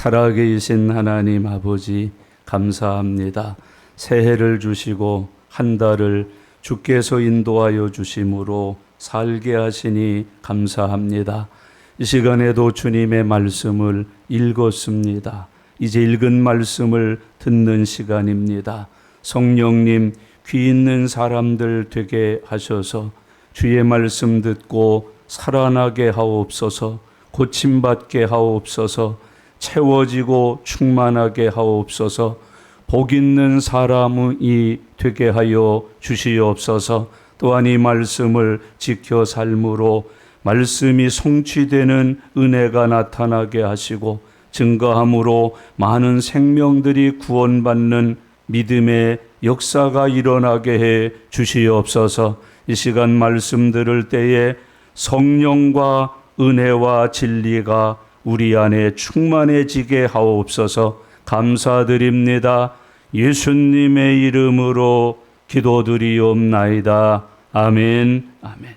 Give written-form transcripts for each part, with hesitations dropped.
살아계신 하나님 아버지 감사합니다. 새해를 주시고 한 달을 주께서 인도하여 주심으로 살게 하시니 감사합니다. 이 시간에도 주님의 말씀을 읽었습니다. 이제 읽은 말씀을 듣는 시간입니다. 성령님, 귀 있는 사람들 되게 하셔서 주의 말씀 듣고 살아나게 하옵소서. 고침받게 하옵소서. 채워지고 충만하게 하옵소서. 복 있는 사람이 되게 하여 주시옵소서. 또한 이 말씀을 지켜 삶으로 말씀이 성취되는 은혜가 나타나게 하시고 증거함으로 많은 생명들이 구원받는 믿음의 역사가 일어나게 해 주시옵소서. 이 시간 말씀 들을 때에 성령과 은혜와 진리가 우리 안에 충만해지게 하옵소서. 감사드립니다. 예수님의 이름으로 기도드리옵나이다. 아멘. 아멘.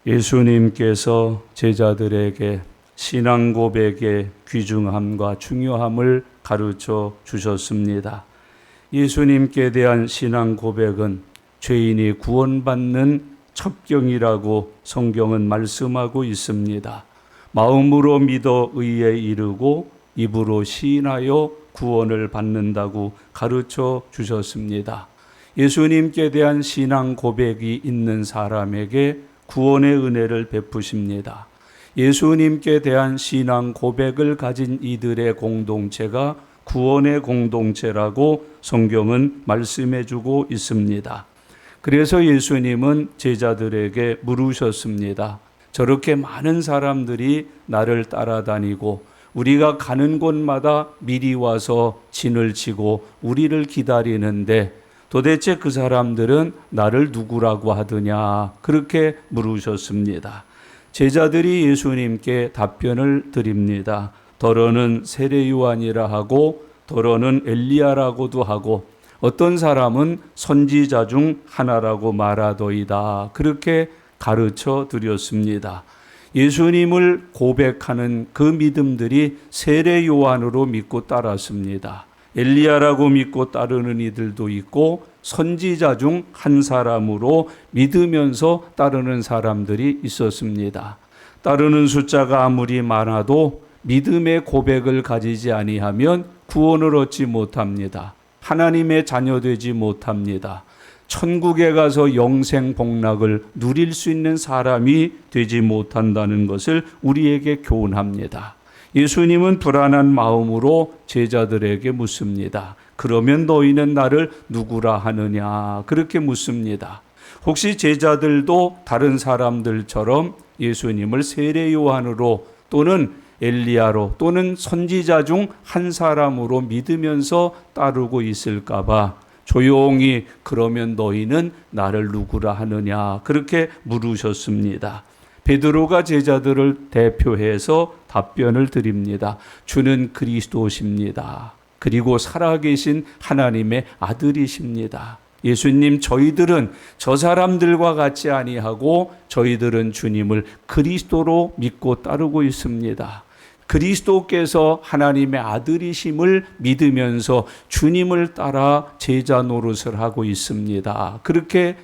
예수님께서 제자들에게 신앙 고백의 귀중함과 중요함을 가르쳐 주셨습니다. 예수님께 대한 신앙 고백은 죄인이 구원받는 첩경이라고 성경은 말씀하고 있습니다. 마음으로 믿어 의에 이르고 입으로 시인하여 구원을 받는다고 가르쳐 주셨습니다. 예수님께 대한 신앙 고백이 있는 사람에게 구원의 은혜를 베푸십니다. 예수님께 대한 신앙 고백을 가진 이들의 공동체가 구원의 공동체라고 성경은 말씀해 주고 있습니다. 그래서 예수님은 제자들에게 물으셨습니다. 저렇게 많은 사람들이 나를 따라다니고 우리가 가는 곳마다 미리 와서 진을 치고 우리를 기다리는데 도대체 그 사람들은 나를 누구라고 하더냐? 그렇게 물으셨습니다. 제자들이 예수님께 답변을 드립니다. 더러는 세례 요한이라 하고 더러는 엘리야라고도 하고 어떤 사람은 선지자 중 하나라고 말하더이다. 그렇게 가르쳐 드렸습니다. 예수님을 고백하는 그 믿음들이 세례 요한으로 믿고 따랐습니다. 엘리야라고 믿고 따르는 이들도 있고 선지자 중 한 사람으로 믿으면서 따르는 사람들이 있었습니다. 따르는 숫자가 아무리 많아도 믿음의 고백을 가지지 아니하면 구원을 얻지 못합니다. 하나님의 자녀 되지 못합니다. 천국에 가서 영생 복락을 누릴 수 있는 사람이 되지 못한다는 것을 우리에게 교훈합니다. 예수님은 불안한 마음으로 제자들에게 묻습니다. 그러면 너희는 나를 누구라 하느냐? 그렇게 묻습니다. 혹시 제자들도 다른 사람들처럼 예수님을 세례 요한으로 또는 엘리야로 또는 선지자 중 한 사람으로 믿으면서 따르고 있을까봐 조용히 그러면 너희는 나를 누구라 하느냐? 그렇게 물으셨습니다. 베드로가 제자들을 대표해서 답변을 드립니다. 주는 그리스도십니다. 그리고 살아계신 하나님의 아들이십니다. 예수님, 저희들은 저 사람들과 같지 아니하고 저희들은 주님을 그리스도로 믿고 따르고 있습니다. 그리스도께서 하나님의 아들이심을 믿으면서 주님을 따라 제자 노릇을 하고 있습니다. 그렇게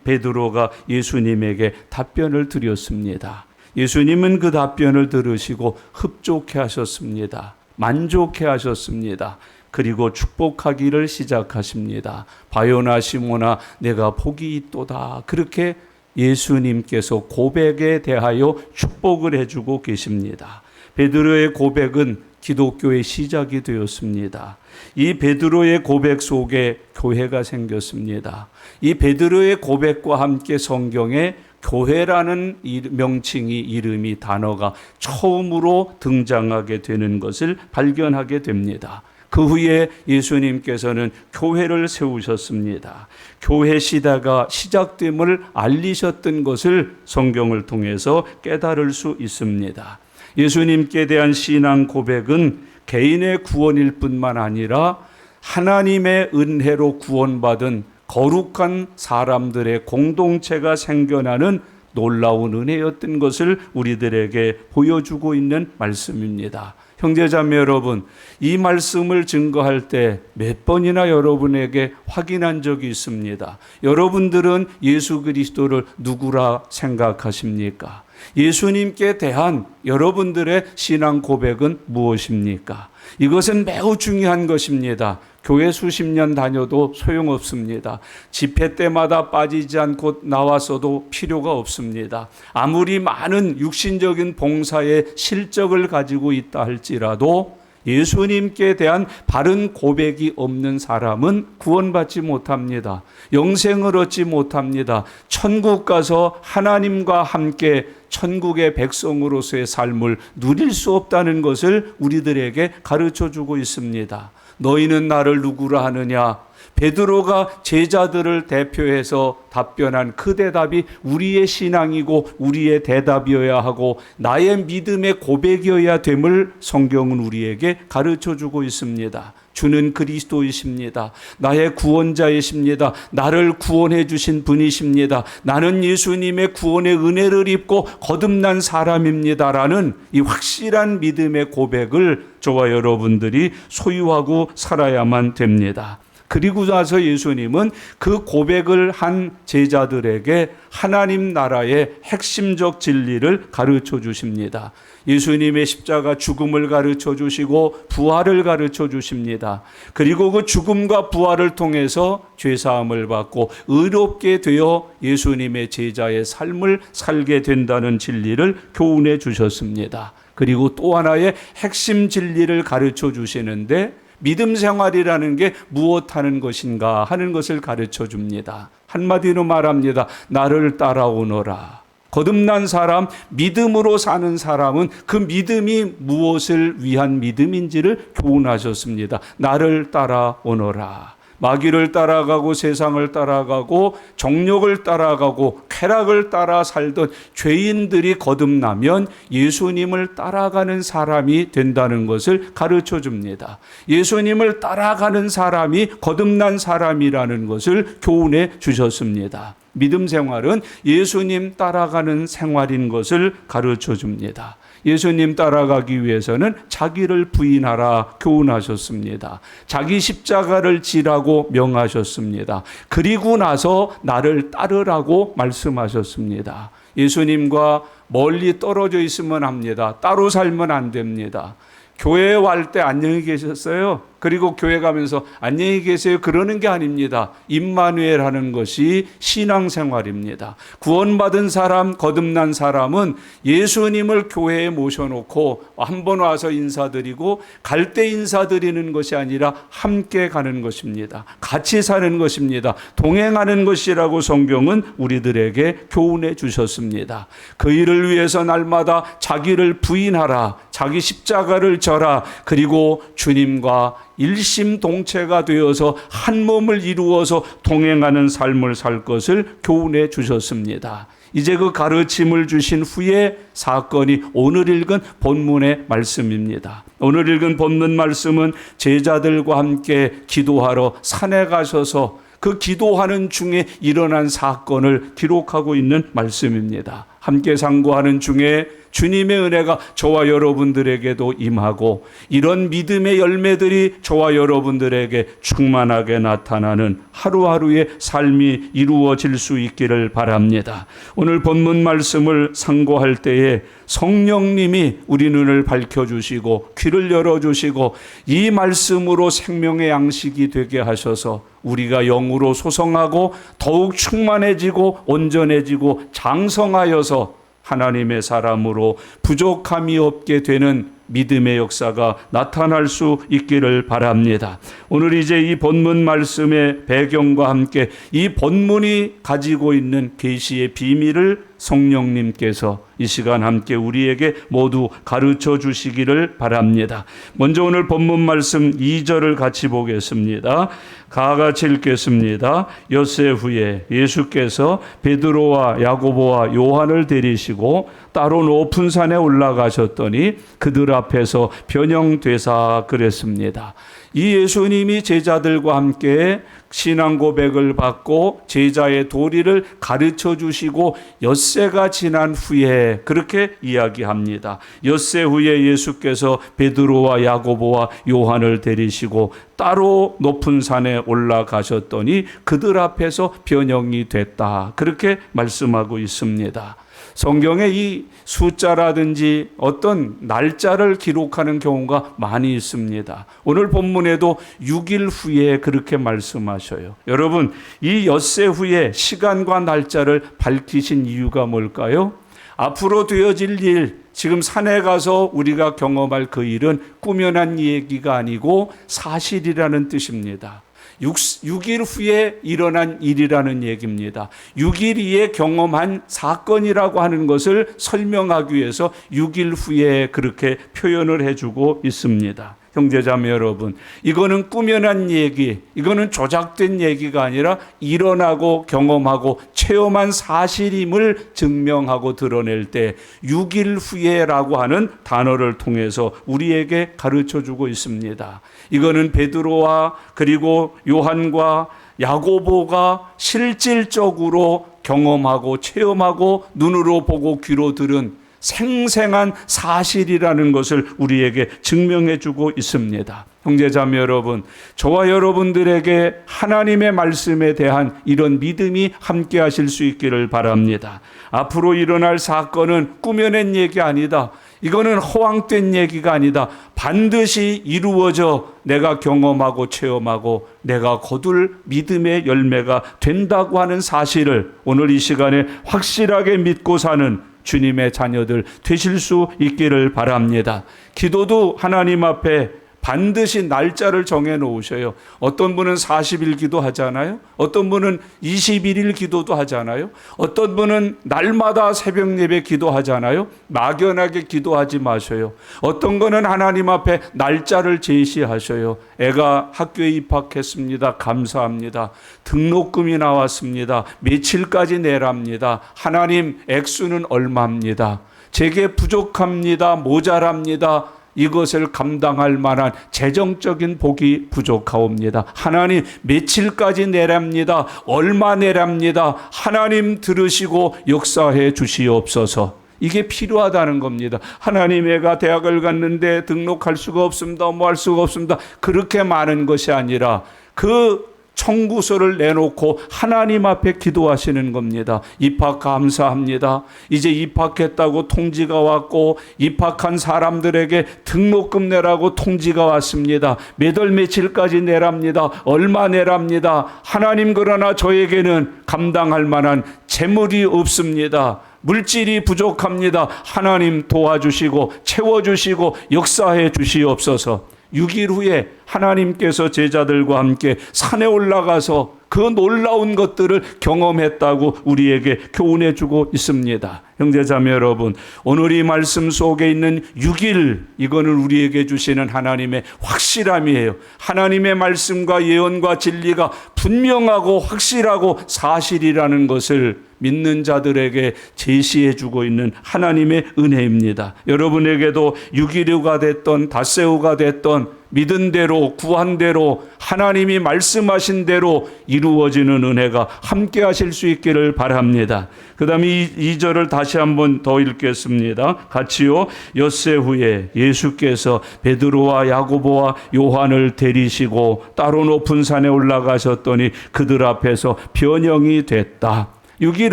베드로가 예수님에게 답변을 드렸습니다. 예수님은 그 답변을 들으시고 흡족해 하셨습니다. 만족해 하셨습니다. 그리고 축복하기를 시작하십니다. 바요나 시모나 내가 복이 있도다. 그렇게 예수님께서 고백에 대하여 축복을 해주고 계십니다. 베드로의 고백은 기독교의 시작이 되었습니다. 이 베드로의 고백 속에 교회가 생겼습니다. 이 베드로의 고백과 함께 성경에 교회라는 명칭이 이름이 단어가 처음으로 등장하게 되는 것을 발견하게 됩니다. 그 후에 예수님께서는 교회를 세우셨습니다. 교회 시대가 시작됨을 알리셨던 것을 성경을 통해서 깨달을 수 있습니다. 예수님께 대한 신앙 고백은 개인의 구원일 뿐만 아니라 하나님의 은혜로 구원받은 거룩한 사람들의 공동체가 생겨나는 놀라운 은혜였던 것을 우리들에게 보여주고 있는 말씀입니다. 형제자매 여러분, 이 말씀을 증거할 때 몇 번이나 여러분에게 확인한 적이 있습니다. 여러분들은 예수 그리스도를 누구라 생각하십니까? 예수님께 대한 여러분들의 신앙 고백은 무엇입니까? 이것은 매우 중요한 것입니다. 교회 수십 년 다녀도 소용없습니다. 집회 때마다 빠지지 않고 나왔어도 필요가 없습니다. 아무리 많은 육신적인 봉사의 실적을 가지고 있다 할지라도 예수님께 대한 바른 고백이 없는 사람은 구원받지 못합니다. 영생을 얻지 못합니다. 천국 가서 하나님과 함께 천국의 백성으로서의 삶을 누릴 수 없다는 것을 우리들에게 가르쳐주고 있습니다. 너희는 나를 누구라 하느냐? 베드로가 제자들을 대표해서 답변한 그 대답이 우리의 신앙이고 우리의 대답이어야 하고 나의 믿음의 고백이어야 됨을 성경은 우리에게 가르쳐주고 있습니다. 주는 그리스도이십니다. 나의 구원자이십니다. 나를 구원해 주신 분이십니다. 나는 예수님의 구원의 은혜를 입고 거듭난 사람입니다라는 이 확실한 믿음의 고백을 저와 여러분들이 소유하고 살아야만 됩니다. 그리고 나서 예수님은 그 고백을 한 제자들에게 하나님 나라의 핵심적 진리를 가르쳐 주십니다. 예수님의 십자가 죽음을 가르쳐 주시고 부활을 가르쳐 주십니다. 그리고 그 죽음과 부활을 통해서 죄사함을 받고 의롭게 되어 예수님의 제자의 삶을 살게 된다는 진리를 교훈해 주셨습니다. 그리고 또 하나의 핵심 진리를 가르쳐 주시는데 믿음 생활이라는 게 무엇하는 것인가 하는 것을 가르쳐 줍니다. 한마디로 말합니다. 나를 따라오너라. 거듭난 사람, 믿음으로 사는 사람은 그 믿음이 무엇을 위한 믿음인지를 교훈하셨습니다. 나를 따라오너라. 마귀를 따라가고 세상을 따라가고 정욕을 따라가고 쾌락을 따라 살던 죄인들이 거듭나면 예수님을 따라가는 사람이 된다는 것을 가르쳐 줍니다. 예수님을 따라가는 사람이 거듭난 사람이라는 것을 교훈해 주셨습니다. 믿음 생활은 예수님 따라가는 생활인 것을 가르쳐 줍니다. 예수님 따라가기 위해서는 자기를 부인하라 교훈하셨습니다. 자기 십자가를 지라고 명하셨습니다. 그리고 나서 나를 따르라고 말씀하셨습니다. 예수님과 멀리 떨어져 있으면 합니다. 따로 살면 안 됩니다. 교회에 갈 때 안녕히 계셨어요? 그리고 교회 가면서 안녕히 계세요 그러는 게 아닙니다. 임마누엘 하는 것이 신앙생활입니다. 구원받은 사람, 거듭난 사람은 예수님을 교회에 모셔놓고 한 번 와서 인사드리고 갈 때 인사드리는 것이 아니라 함께 가는 것입니다. 같이 사는 것입니다. 동행하는 것이라고 성경은 우리들에게 교훈해 주셨습니다. 그 일을 위해서 날마다 자기를 부인하라, 자기 십자가를 져라, 그리고 주님과 일심동체가 되어서 한 몸을 이루어서 동행하는 삶을 살 것을 교훈해 주셨습니다. 이제 그 가르침을 주신 후에 사건이 오늘 읽은 본문의 말씀입니다. 오늘 읽은 본문 말씀은 제자들과 함께 기도하러 산에 가셔서 그 기도하는 중에 일어난 사건을 기록하고 있는 말씀입니다. 함께 상고하는 중에 주님의 은혜가 저와 여러분들에게도 임하고 이런 믿음의 열매들이 저와 여러분들에게 충만하게 나타나는 하루하루의 삶이 이루어질 수 있기를 바랍니다. 오늘 본문 말씀을 상고할 때에 성령님이 우리 눈을 밝혀주시고 귀를 열어주시고 이 말씀으로 생명의 양식이 되게 하셔서 우리가 영으로 소성하고 더욱 충만해지고 온전해지고 장성하여서 하나님의 사람으로 부족함이 없게 되는 믿음의 역사가 나타날 수 있기를 바랍니다. 오늘 이제 이 본문 말씀의 배경과 함께 이 본문이 가지고 있는 계시의 비밀을 성령님께서 이 시간 함께 우리에게 모두 가르쳐 주시기를 바랍니다. 먼저 오늘 본문 말씀 2절을 같이 보겠습니다. 같이 읽겠습니다. 엿새 후에 예수께서 베드로와 야고보와 요한을 데리시고 따로 높은 산에 올라가셨더니 그들 앞에서 변형되사 그랬습니다. 이 예수님이 제자들과 함께 신앙 고백을 받고 제자의 도리를 가르쳐 주시고 엿새 엿새가 지난 후에 그렇게 이야기합니다. 엿새 후에 예수께서 베드로와 야고보와 요한을 데리시고 따로 높은 산에 올라가셨더니 그들 앞에서 변형이 됐다. 그렇게 말씀하고 있습니다. 성경에 이 숫자라든지 어떤 날짜를 기록하는 경우가 많이 있습니다. 오늘 본문에도 6일 후에 그렇게 말씀하셔요. 여러분, 이 엿새 후에 시간과 날짜를 밝히신 이유가 뭘까요? 앞으로 되어질 일, 지금 산에 가서 우리가 경험할 그 일은 꾸며난 얘기가 아니고 사실이라는 뜻입니다. 6일 후에 일어난 일이라는 얘기입니다. 6일 이에 경험한 사건이라고 하는 것을 설명하기 위해서 6일 후에 그렇게 표현을 해주고 있습니다. 형제자매 여러분, 이거는 꾸며난 얘기, 이거는 조작된 얘기가 아니라 일어나고 경험하고 체험한 사실임을 증명하고 드러낼 때 6일 후에라고 하는 단어를 통해서 우리에게 가르쳐주고 있습니다. 이거는 베드로와 그리고 요한과 야고보가 실질적으로 경험하고 체험하고 눈으로 보고 귀로 들은 생생한 사실이라는 것을 우리에게 증명해 주고 있습니다. 형제자매 여러분, 저와 여러분들에게 하나님의 말씀에 대한 이런 믿음이 함께 하실 수 있기를 바랍니다. 앞으로 일어날 사건은 꾸며낸 얘기 아니다. 이거는 허황된 얘기가 아니다. 반드시 이루어져 내가 경험하고 체험하고 내가 거둘 믿음의 열매가 된다고 하는 사실을 오늘 이 시간에 확실하게 믿고 사는 주님의 자녀들 되실 수 있기를 바랍니다. 기도도 하나님 앞에 반드시 날짜를 정해 놓으셔요. 어떤 분은 40일 기도하잖아요. 어떤 분은 21일 기도도 하잖아요. 어떤 분은 날마다 새벽 예배 기도하잖아요. 막연하게 기도하지 마셔요. 어떤 거는 하나님 앞에 날짜를 제시하셔요. 애가 학교에 입학했습니다. 감사합니다. 등록금이 나왔습니다. 며칠까지 내랍니다. 하나님, 액수는 얼마입니다. 제게 부족합니다. 모자랍니다. 이것을 감당할 만한 재정적인 복이 부족하옵니다. 하나님, 며칠까지 내랍니다. 얼마 내랍니다. 하나님 들으시고 역사해 주시옵소서. 이게 필요하다는 겁니다. 하나님, 애가 대학을 갔는데 등록할 수가 없습니다. 뭐 할 수가 없습니다. 그렇게 많은 것이 아니라 그 청구서를 내놓고 하나님 앞에 기도하시는 겁니다. 입학 감사합니다. 이제 입학했다고 통지가 왔고 입학한 사람들에게 등록금 내라고 통지가 왔습니다. 몇 월 며칠까지 내랍니다. 얼마 내랍니다. 하나님, 그러나 저에게는 감당할 만한 재물이 없습니다. 물질이 부족합니다. 하나님 도와주시고 채워주시고 역사해 주시옵소서. 6일 후에 하나님께서 제자들과 함께 산에 올라가서 그 놀라운 것들을 경험했다고 우리에게 교훈해 주고 있습니다. 형제자매 여러분, 오늘 이 말씀 속에 있는 6일, 이거는 우리에게 주시는 하나님의 확실함이에요. 하나님의 말씀과 예언과 진리가 분명하고 확실하고 사실이라는 것을 믿는 자들에게 제시해 주고 있는 하나님의 은혜입니다. 여러분에게도 6.15가 됐던 닷새우가 됐던 믿은 대로 구한 대로 하나님이 말씀하신 대로 이루어지는 은혜가 함께 하실 수 있기를 바랍니다. 그 다음에 2절을 다시 한번 더 읽겠습니다. 같이요. 엿새 후에 예수께서 베드로와 야고보와 요한을 데리시고 따로 높은 산에 올라가셨더니 그들 앞에서 변형이 됐다. 6일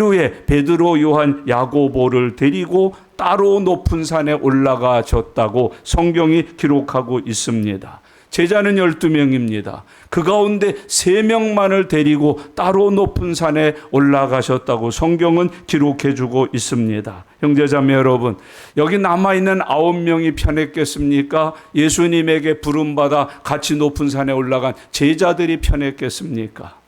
후에 베드로, 요한, 야고보를 데리고 따로 높은 산에 올라가셨다고 성경이 기록하고 있습니다. 제자는 12명입니다. 그 가운데 3명만을 데리고 따로 높은 산에 올라가셨다고 성경은 기록해주고 있습니다. 형제자매 여러분, 여기 남아있는 9명이 편했겠습니까? 예수님에게 부름받아 같이 높은 산에 올라간 제자들이 편했겠습니까?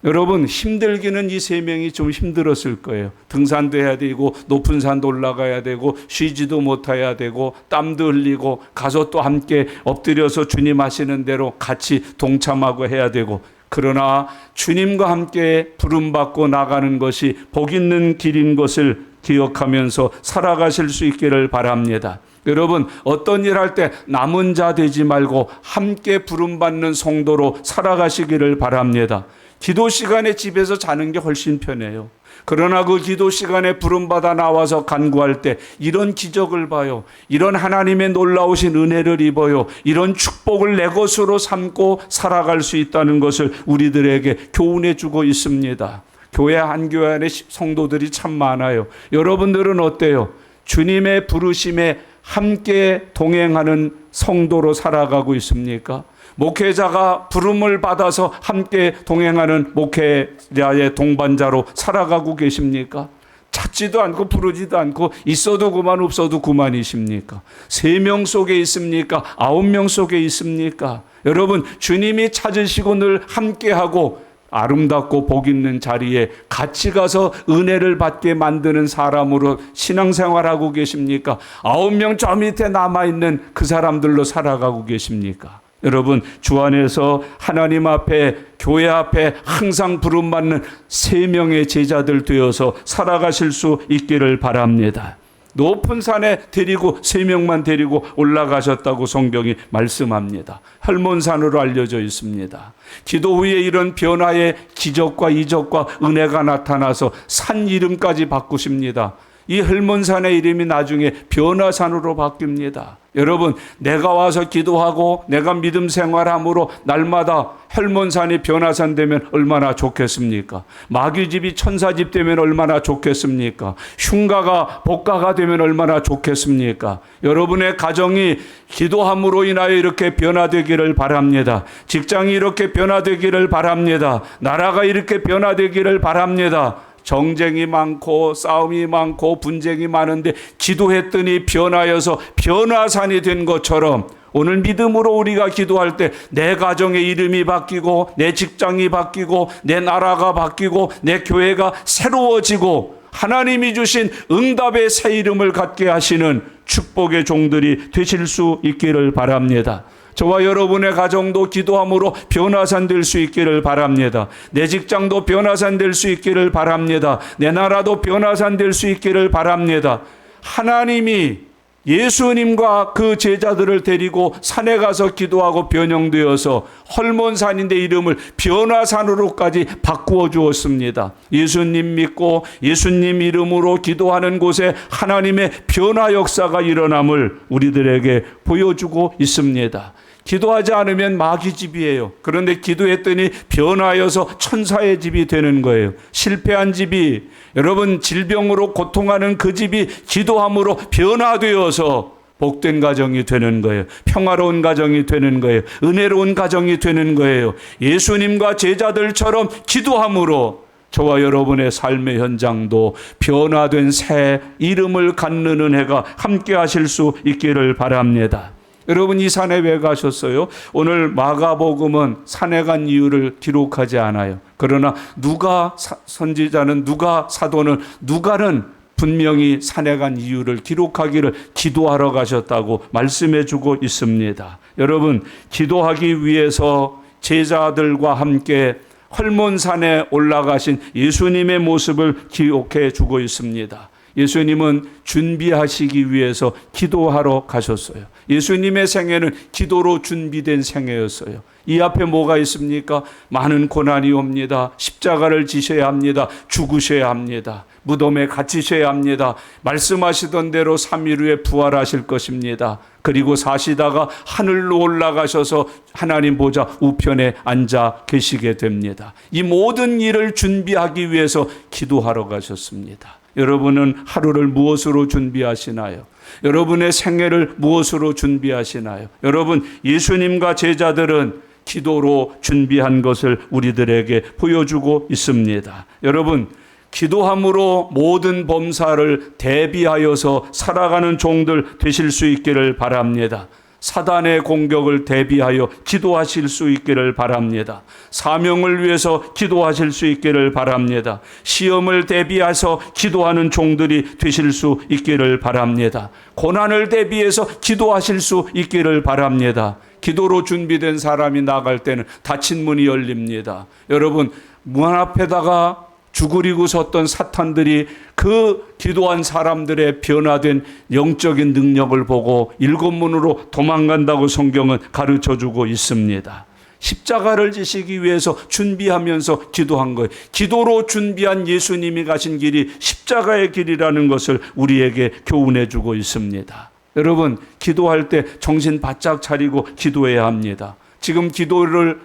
여러분, 힘들기는 이 3명이 좀 힘들었을 거예요. 등산도 해야 되고 높은 산도 올라가야 되고 쉬지도 못해야 되고 땀도 흘리고 가서 또 함께 엎드려서 주님 하시는 대로 같이 동참하고 해야 되고, 그러나 주님과 함께 부름받고 나가는 것이 복 있는 길인 것을 기억하면서 살아가실 수 있기를 바랍니다. 여러분, 어떤 일 할 때 남은 자 되지 말고 함께 부름받는 성도로 살아가시기를 바랍니다. 기도 시간에 집에서 자는 게 훨씬 편해요. 그러나 그 기도 시간에 부름받아 나와서 간구할 때 이런 기적을 봐요. 이런 하나님의 놀라우신 은혜를 입어요. 이런 축복을 내 것으로 삼고 살아갈 수 있다는 것을 우리들에게 교훈해 주고 있습니다. 교회 한 교회 안에 성도들이 참 많아요. 여러분들은 어때요? 주님의 부르심에 함께 동행하는 성도로 살아가고 있습니까? 목회자가 부름을 받아서 함께 동행하는 목회자의 동반자로 살아가고 계십니까? 찾지도 않고 부르지도 않고 있어도 그만 없어도 그만이십니까? 3명 속에 있습니까? 9명 속에 있습니까? 여러분, 주님이 찾으시고 늘 함께하고 아름답고 복 있는 자리에 같이 가서 은혜를 받게 만드는 사람으로 신앙생활하고 계십니까? 9명 저 밑에 남아있는 그 사람들로 살아가고 계십니까? 여러분, 주 안에서 하나님 앞에, 교회 앞에 항상 부름받는 3명의 제자들 되어서 살아가실 수 있기를 바랍니다. 높은 산에 데리고 3명만 데리고 올라가셨다고 성경이 말씀합니다. 헐몬산으로 알려져 있습니다. 기도 후에 이런 변화의 기적과 이적과 은혜가 나타나서 산 이름까지 바꾸십니다. 이 헐몬산의 이름이 나중에 변화산으로 바뀝니다. 여러분, 내가 와서 기도하고 내가 믿음 생활함으로 날마다 헐몬산이 변화산 되면 얼마나 좋겠습니까? 마귀집이 천사집 되면 얼마나 좋겠습니까? 흉가가 복가가 되면 얼마나 좋겠습니까? 여러분의 가정이 기도함으로 인하여 이렇게 변화되기를 바랍니다. 직장이 이렇게 변화되기를 바랍니다. 나라가 이렇게 변화되기를 바랍니다. 정쟁이 많고 싸움이 많고 분쟁이 많은데 기도했더니 변화여서 변화산이 된 것처럼 오늘 믿음으로 우리가 기도할 때 내 가정의 이름이 바뀌고 내 직장이 바뀌고 내 나라가 바뀌고 내 교회가 새로워지고 하나님이 주신 응답의 새 이름을 갖게 하시는 축복의 종들이 되실 수 있기를 바랍니다. 저와 여러분의 가정도 기도함으로 변화산 될 수 있기를 바랍니다. 내 직장도 변화산 될 수 있기를 바랍니다. 내 나라도 변화산 될 수 있기를 바랍니다. 하나님이 예수님과 그 제자들을 데리고 산에 가서 기도하고 변형되어서 헐몬산인데 이름을 변화산으로까지 바꾸어 주었습니다. 예수님 믿고 예수님 이름으로 기도하는 곳에 하나님의 변화 역사가 일어남을 우리들에게 보여주고 있습니다. 기도하지 않으면 마귀 집이에요. 그런데 기도했더니 변화여서 천사의 집이 되는 거예요. 실패한 집이, 여러분 질병으로 고통하는 그 집이 기도함으로 변화되어서 복된 가정이 되는 거예요. 평화로운 가정이 되는 거예요. 은혜로운 가정이 되는 거예요. 예수님과 제자들처럼 기도함으로 저와 여러분의 삶의 현장도 변화된 새 이름을 갖는 은혜가 함께 하실 수 있기를 바랍니다. 여러분, 이 산에 왜 가셨어요? 오늘 마가복음은 산에 간 이유를 기록하지 않아요. 그러나 누가 선지자는, 누가 사도는, 누가는 분명히 산에 간 이유를 기록하기를 기도하러 가셨다고 말씀해 주고 있습니다. 여러분, 기도하기 위해서 제자들과 함께 헐몬산에 올라가신 예수님의 모습을 기록해 주고 있습니다. 예수님은 준비하시기 위해서 기도하러 가셨어요. 예수님의 생애는 기도로 준비된 생애였어요. 이 앞에 뭐가 있습니까? 많은 고난이 옵니다. 십자가를 지셔야 합니다. 죽으셔야 합니다. 무덤에 갇히셔야 합니다. 말씀하시던 대로 3일 후에 부활하실 것입니다. 그리고 사시다가 하늘로 올라가셔서 하나님 보좌 우편에 앉아 계시게 됩니다. 이 모든 일을 준비하기 위해서 기도하러 가셨습니다. 여러분은 하루를 무엇으로 준비하시나요? 여러분의 생애를 무엇으로 준비하시나요? 여러분, 예수님과 제자들은 기도로 준비한 것을 우리들에게 보여주고 있습니다. 여러분, 기도함으로 모든 범사를 대비하여서 살아가는 종들 되실 수 있기를 바랍니다. 사단의 공격을 대비하여 기도하실 수 있기를 바랍니다. 사명을 위해서 기도하실 수 있기를 바랍니다. 시험을 대비해서 기도하는 종들이 되실 수 있기를 바랍니다. 고난을 대비해서 기도하실 수 있기를 바랍니다. 기도로 준비된 사람이 나갈 때는 닫힌 문이 열립니다. 여러분, 문 앞에다가 죽으리고 섰던 사탄들이 그 기도한 사람들의 변화된 영적인 능력을 보고 일곱 문으로 도망간다고 성경은 가르쳐주고 있습니다. 십자가를 지시기 위해서 준비하면서 기도한 거예요. 기도로 준비한 예수님이 가신 길이 십자가의 길이라는 것을 우리에게 교훈해 주고 있습니다. 여러분, 기도할 때 정신 바짝 차리고 기도해야 합니다. 지금 기도를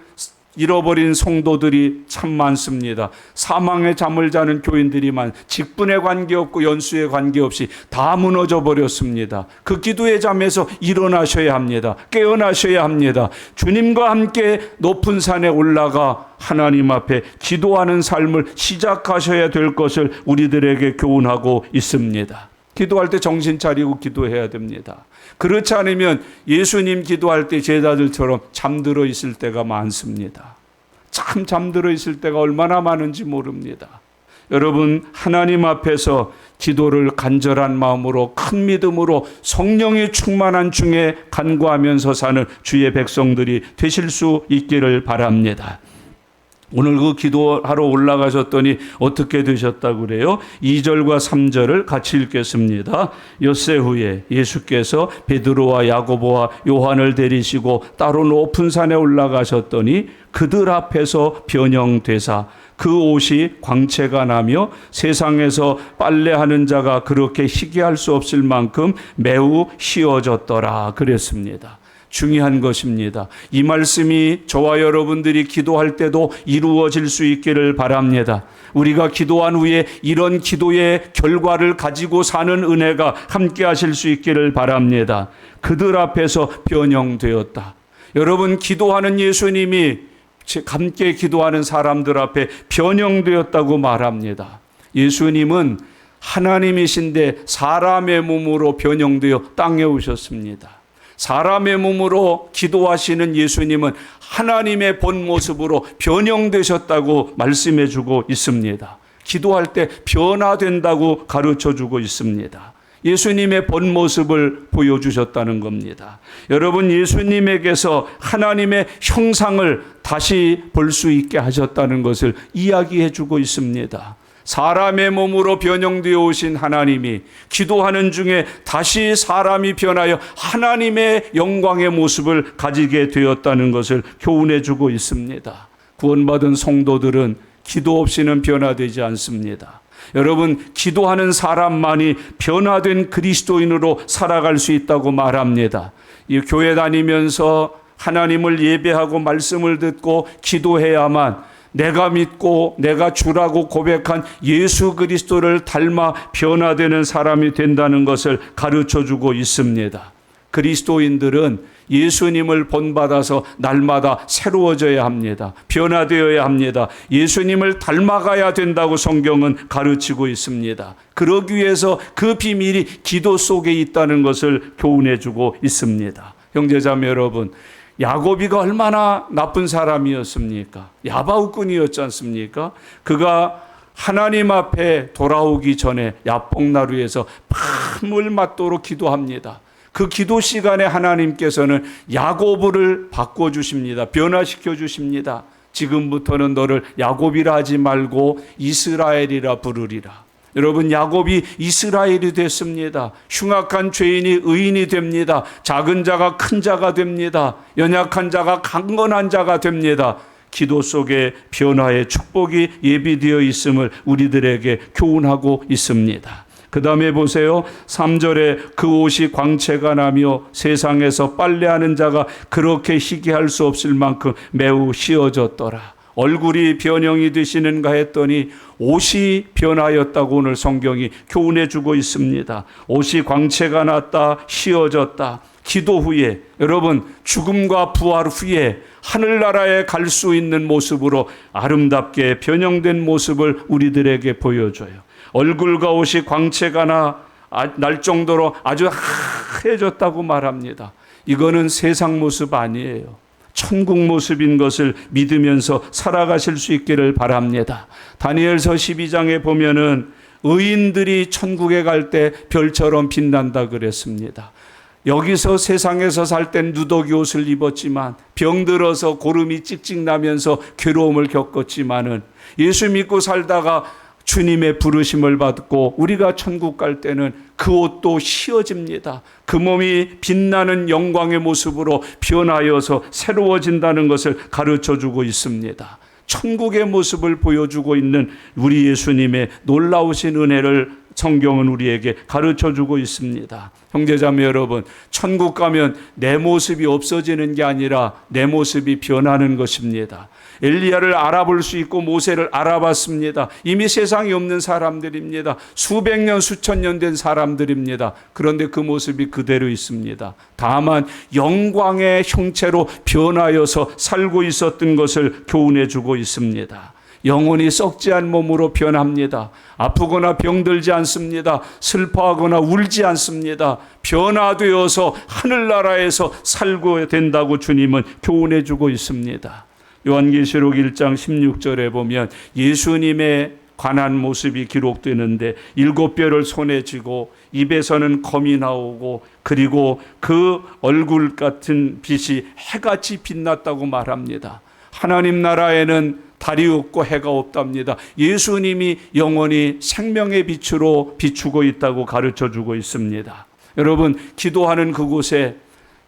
잃어버린 성도들이 참 많습니다. 사망의 잠을 자는 교인들이 직분에 관계없고 연수에 관계없이 다 무너져 버렸습니다. 그 기도의 잠에서 일어나셔야 합니다. 깨어나셔야 합니다. 주님과 함께 높은 산에 올라가 하나님 앞에 기도하는 삶을 시작하셔야 될 것을 우리들에게 교훈하고 있습니다. 기도할 때 정신 차리고 기도해야 됩니다. 그렇지 않으면 예수님 기도할 때 제자들처럼 잠들어 있을 때가 많습니다. 참 잠들어 있을 때가 얼마나 많은지 모릅니다. 여러분, 하나님 앞에서 기도를 간절한 마음으로 큰 믿음으로 성령이 충만한 중에 간구하면서 사는 주의 백성들이 되실 수 있기를 바랍니다. 오늘 그 기도하러 올라가셨더니 어떻게 되셨다고 그래요? 2절과 3절을 같이 읽겠습니다. 엿새 후에 예수께서 베드로와 야고보와 요한을 데리시고 따로 높은 산에 올라가셨더니 그들 앞에서 변형되사 그 옷이 광채가 나며 세상에서 빨래하는 자가 그렇게 희귀할 수 없을 만큼 매우 희어졌더라 그랬습니다. 중요한 것입니다. 이 말씀이 저와 여러분들이 기도할 때도 이루어질 수 있기를 바랍니다. 우리가 기도한 후에 이런 기도의 결과를 가지고 사는 은혜가 함께 하실 수 있기를 바랍니다. 그들 앞에서 변형되었다. 여러분, 기도하는 예수님이 함께 기도하는 사람들 앞에 변형되었다고 말합니다. 예수님은 하나님이신데 사람의 몸으로 변형되어 땅에 오셨습니다. 사람의 몸으로 기도하시는 예수님은 하나님의 본 모습으로 변형되셨다고 말씀해 주고 있습니다. 기도할 때 변화된다고 가르쳐 주고 있습니다. 예수님의 본 모습을 보여주셨다는 겁니다. 여러분, 예수님에게서 하나님의 형상을 다시 볼 수 있게 하셨다는 것을 이야기해 주고 있습니다. 사람의 몸으로 변형되어 오신 하나님이 기도하는 중에 다시 사람이 변하여 하나님의 영광의 모습을 가지게 되었다는 것을 교훈해 주고 있습니다. 구원받은 성도들은 기도 없이는 변화되지 않습니다. 여러분, 기도하는 사람만이 변화된 그리스도인으로 살아갈 수 있다고 말합니다. 이 교회 다니면서 하나님을 예배하고 말씀을 듣고 기도해야만 내가 믿고 내가 주라고 고백한 예수 그리스도를 닮아 변화되는 사람이 된다는 것을 가르쳐주고 있습니다. 그리스도인들은 예수님을 본받아서 날마다 새로워져야 합니다. 변화되어야 합니다. 예수님을 닮아가야 된다고 성경은 가르치고 있습니다. 그러기 위해서 그 비밀이 기도 속에 있다는 것을 교훈해주고 있습니다. 형제자매 여러분, 야고비가 얼마나 나쁜 사람이었습니까? 야바웃꾼이었지 않습니까? 그가 하나님 앞에 돌아오기 전에 야복나루에서 밤을 맞도록 기도합니다. 그 기도 시간에 하나님께서는 야고보를 바꿔주십니다. 변화시켜 주십니다. 지금부터는 너를 야곱이라 하지 말고 이스라엘이라 부르리라. 여러분, 야곱이 이스라엘이 됐습니다. 흉악한 죄인이 의인이 됩니다. 작은 자가 큰 자가 됩니다. 연약한 자가 강건한 자가 됩니다. 기도 속에 변화의 축복이 예비되어 있음을 우리들에게 교훈하고 있습니다. 그 다음에 보세요. 3절에 그 옷이 광채가 나며 세상에서 빨래하는 자가 그렇게 희귀할 수 없을 만큼 매우 희어졌더라. 얼굴이 변형이 되시는가 했더니 옷이 변하였다고 오늘 성경이 교훈해 주고 있습니다. 옷이 광채가 났다, 희어졌다. 기도 후에, 여러분, 죽음과 부활 후에 하늘나라에 갈 수 있는 모습으로 아름답게 변형된 모습을 우리들에게 보여줘요. 얼굴과 옷이 광채가 날 정도로 아주 하얘졌다고 말합니다. 이거는 세상 모습 아니에요. 천국 모습인 것을 믿으면서 살아가실 수 있기를 바랍니다. 다니엘서 12장에 보면은 의인들이 천국에 갈 때 별처럼 빛난다 그랬습니다. 여기서 세상에서 살 땐 누더기 옷을 입었지만 병들어서 고름이 찍찍 나면서 괴로움을 겪었지만은 예수 믿고 살다가 주님의 부르심을 받고 우리가 천국 갈 때는 그 옷도 휘어집니다. 그 몸이 빛나는 영광의 모습으로 변하여서 새로워진다는 것을 가르쳐주고 있습니다. 천국의 모습을 보여주고 있는 우리 예수님의 놀라우신 은혜를 성경은 우리에게 가르쳐주고 있습니다. 형제자매 여러분, 천국 가면 내 모습이 없어지는 게 아니라 내 모습이 변하는 것입니다. 엘리야를 알아볼 수 있고 모세를 알아봤습니다. 이미 세상에 없는 사람들입니다. 수백 년, 수천 년 된 사람들입니다. 그런데 그 모습이 그대로 있습니다. 다만 영광의 형체로 변하여서 살고 있었던 것을 교훈해주고 있습니다. 영혼이 썩지 않은 몸으로 변합니다. 아프거나 병들지 않습니다. 슬퍼하거나 울지 않습니다. 변화되어서 하늘나라에서 살고 된다고 주님은 교훈해주고 있습니다. 요한계시록 1장 16절에 보면 예수님의 관한 모습이 기록되는데 7뼈를 손에 쥐고 입에서는 검이 나오고 그리고 그 얼굴 같은 빛이 해같이 빛났다고 말합니다. 하나님 나라에는 달이 없고 해가 없답니다. 예수님이 영원히 생명의 빛으로 비추고 있다고 가르쳐주고 있습니다. 여러분, 기도하는 그곳에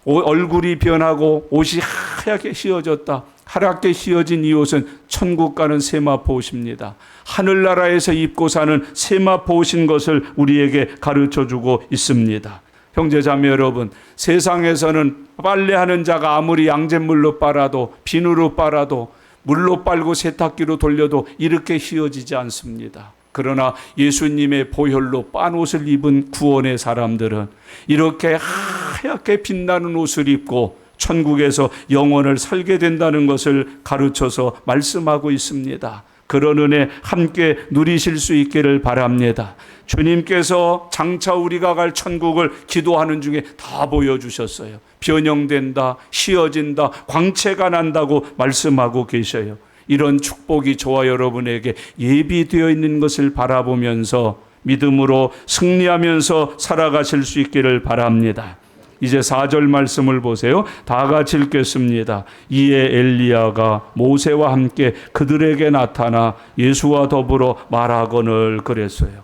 얼굴이 변하고 옷이 하얗게 휘어졌다. 하얗게 휘어진 이 옷은 천국 가는 세마포 옷입니다. 하늘나라에서 입고 사는 세마포 옷인 것을 우리에게 가르쳐주고 있습니다. 형제자매 여러분, 세상에서는 빨래하는 자가 아무리 양잿물로 빨아도 비누로 빨아도 물로 빨고 세탁기로 돌려도 이렇게 휘어지지 않습니다. 그러나 예수님의 보혈로 빤 옷을 입은 구원의 사람들은 이렇게 하얗게 빛나는 옷을 입고 천국에서 영원을 살게 된다는 것을 가르쳐서 말씀하고 있습니다. 그런 은혜 함께 누리실 수 있기를 바랍니다. 주님께서 장차 우리가 갈 천국을 기도하는 중에 다 보여주셨어요. 변형된다, 휘어진다, 광채가 난다고 말씀하고 계셔요. 이런 축복이 저와 여러분에게 예비되어 있는 것을 바라보면서 믿음으로 승리하면서 살아가실 수 있기를 바랍니다. 이제 4절 말씀을 보세요. 다 같이 읽겠습니다. 이에 엘리야가 모세와 함께 그들에게 나타나 예수와 더불어 말하거늘 그랬어요.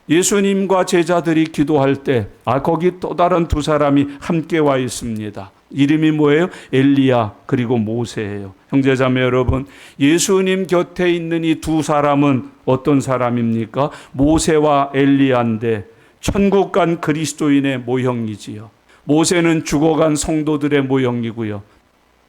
예수님과 제자들이 기도할 때 거기 또 다른 두 사람이 함께 와 있습니다. 이름이 뭐예요? 엘리야 그리고 모세예요. 형제자매 여러분, 예수님 곁에 있는 이 두 사람은 어떤 사람입니까? 모세와 엘리야인데 천국 간 그리스도인의 모형이지요. 모세는 죽어간 성도들의 모형이고요.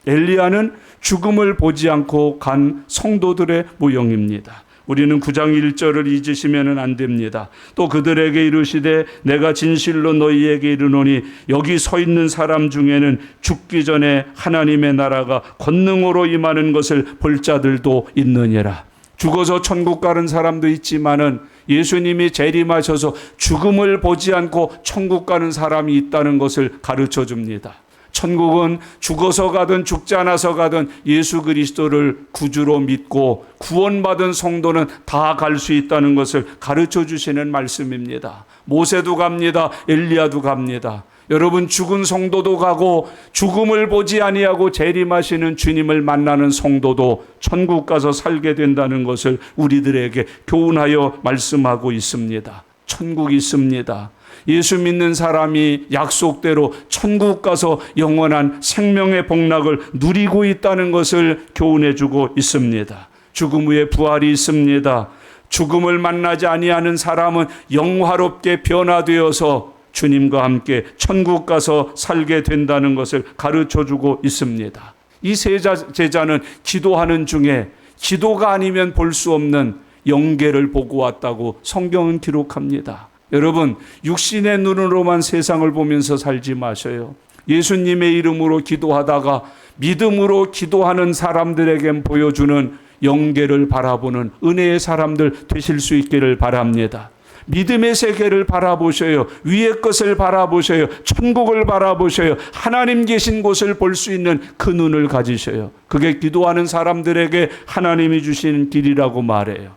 엘리야는 죽음을 보지 않고 간 성도들의 모형입니다. 우리는 9장 1절을 잊으시면 안 됩니다. 또 그들에게 이르시되 내가 진실로 너희에게 이르노니 여기 서 있는 사람 중에는 죽기 전에 하나님의 나라가 권능으로 임하는 것을 볼 자들도 있느니라. 죽어서 천국 가는 사람도 있지만은 예수님이 재림하셔서 죽음을 보지 않고 천국 가는 사람이 있다는 것을 가르쳐 줍니다. 천국은 죽어서 가든 죽지 않아서 가든 예수 그리스도를 구주로 믿고 구원받은 성도는 다 갈 수 있다는 것을 가르쳐 주시는 말씀입니다. 모세도 갑니다. 엘리야도 갑니다. 여러분, 죽은 성도도 가고 죽음을 보지 아니하고 재림하시는 주님을 만나는 성도도 천국 가서 살게 된다는 것을 우리들에게 교훈하여 말씀하고 있습니다. 천국이 있습니다. 예수 믿는 사람이 약속대로 천국 가서 영원한 생명의 복락을 누리고 있다는 것을 교훈해주고 있습니다. 죽음 후에 부활이 있습니다. 죽음을 만나지 아니하는 사람은 영화롭게 변화되어서 주님과 함께 천국 가서 살게 된다는 것을 가르쳐주고 있습니다. 이 세 제자는 기도하는 중에 기도가 아니면 볼 수 없는 영계를 보고 왔다고 성경은 기록합니다. 여러분, 육신의 눈으로만 세상을 보면서 살지 마셔요. 예수님의 이름으로 기도하다가 믿음으로 기도하는 사람들에게 보여주는 영계를 바라보는 은혜의 사람들 되실 수 있기를 바랍니다. 믿음의 세계를 바라보셔요. 위의 것을 바라보셔요. 천국을 바라보셔요. 하나님 계신 곳을 볼 수 있는 그 눈을 가지셔요. 그게 기도하는 사람들에게 하나님이 주시는 길이라고 말해요.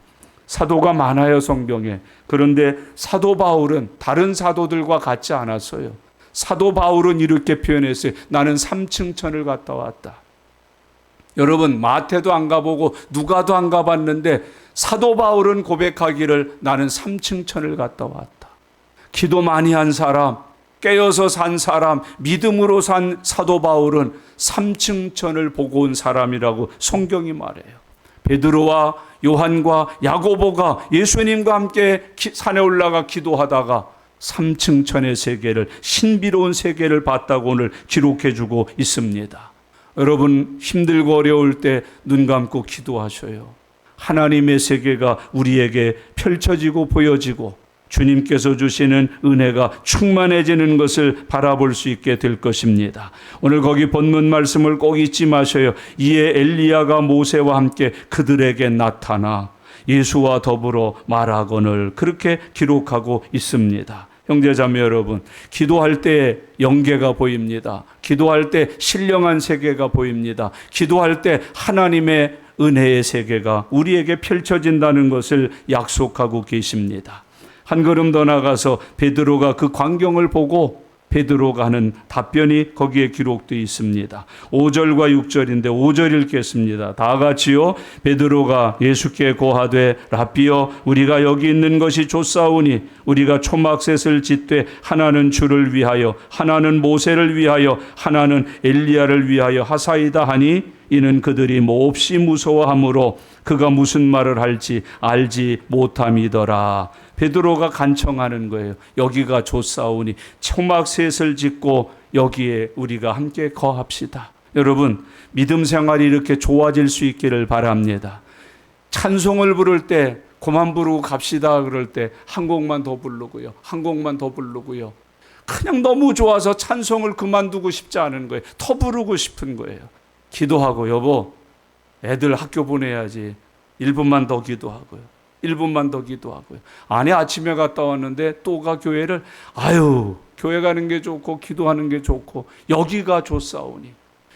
사도가 많아요, 성경에. 그런데 사도 바울은 다른 사도들과 같지 않았어요. 사도 바울은 이렇게 표현했어요. 나는 3층천을 갔다 왔다. 여러분, 마태도 안 가보고 누가도 안 가봤는데 사도 바울은 고백하기를 나는 3층 천을 갔다 왔다. 기도 많이 한 사람, 깨어서 산 사람, 믿음으로 산 사도 바울은 3층 천을 보고 온 사람이라고 성경이 말해요. 베드로와 요한과 야고보가 예수님과 함께 산에 올라가 기도하다가 3층 천의 세계를, 신비로운 세계를 봤다고 오늘 기록해 주고 있습니다. 여러분, 힘들고 어려울 때 눈 감고 기도하셔요. 하나님의 세계가 우리에게 펼쳐지고 보여지고 주님께서 주시는 은혜가 충만해지는 것을 바라볼 수 있게 될 것입니다. 오늘 거기 본문 말씀을 꼭 잊지 마셔요. 이에 엘리야가 모세와 함께 그들에게 나타나 예수와 더불어 말하거늘, 그렇게 기록하고 있습니다. 형제자매 여러분, 기도할 때 영계가 보입니다. 기도할 때 신령한 세계가 보입니다. 기도할 때 하나님의 은혜의 세계가 우리에게 펼쳐진다는 것을 약속하고 계십니다. 한 걸음 더 나가서 베드로가 그 광경을 보고 베드로가 하는 답변이 거기에 기록되어 있습니다. 5절과 6절인데 5절 읽겠습니다. 다 같이요. 베드로가 예수께 고하되 랍비여, 우리가 여기 있는 것이 좋사오니 우리가 초막셋을 짓되 하나는 주를 위하여, 하나는 모세를 위하여, 하나는 엘리야를 위하여 하사이다 하니, 이는 그들이 몹시 무서워하므로 그가 무슨 말을 할지 알지 못함이더라. 베드로가 간청하는 거예요. 여기가 좋사오니 초막셋을 짓고 여기에 우리가 함께 거합시다. 여러분, 믿음 생활이 이렇게 좋아질 수 있기를 바랍니다. 찬송을 부를 때 그만 부르고 갑시다 그럴 때 한 곡만 더 부르고요. 한 곡만 더 부르고요. 그냥 너무 좋아서 찬송을 그만두고 싶지 않은 거예요. 더 부르고 싶은 거예요. 기도하고, 여보, 애들 학교 보내야지. 1분만 더 기도하고요. 1분만 더 기도하고요. 아내 아침에 갔다 왔는데 또 가 교회를, 아유, 교회 가는 게 좋고 기도하는 게 좋고 여기가 좋사오니.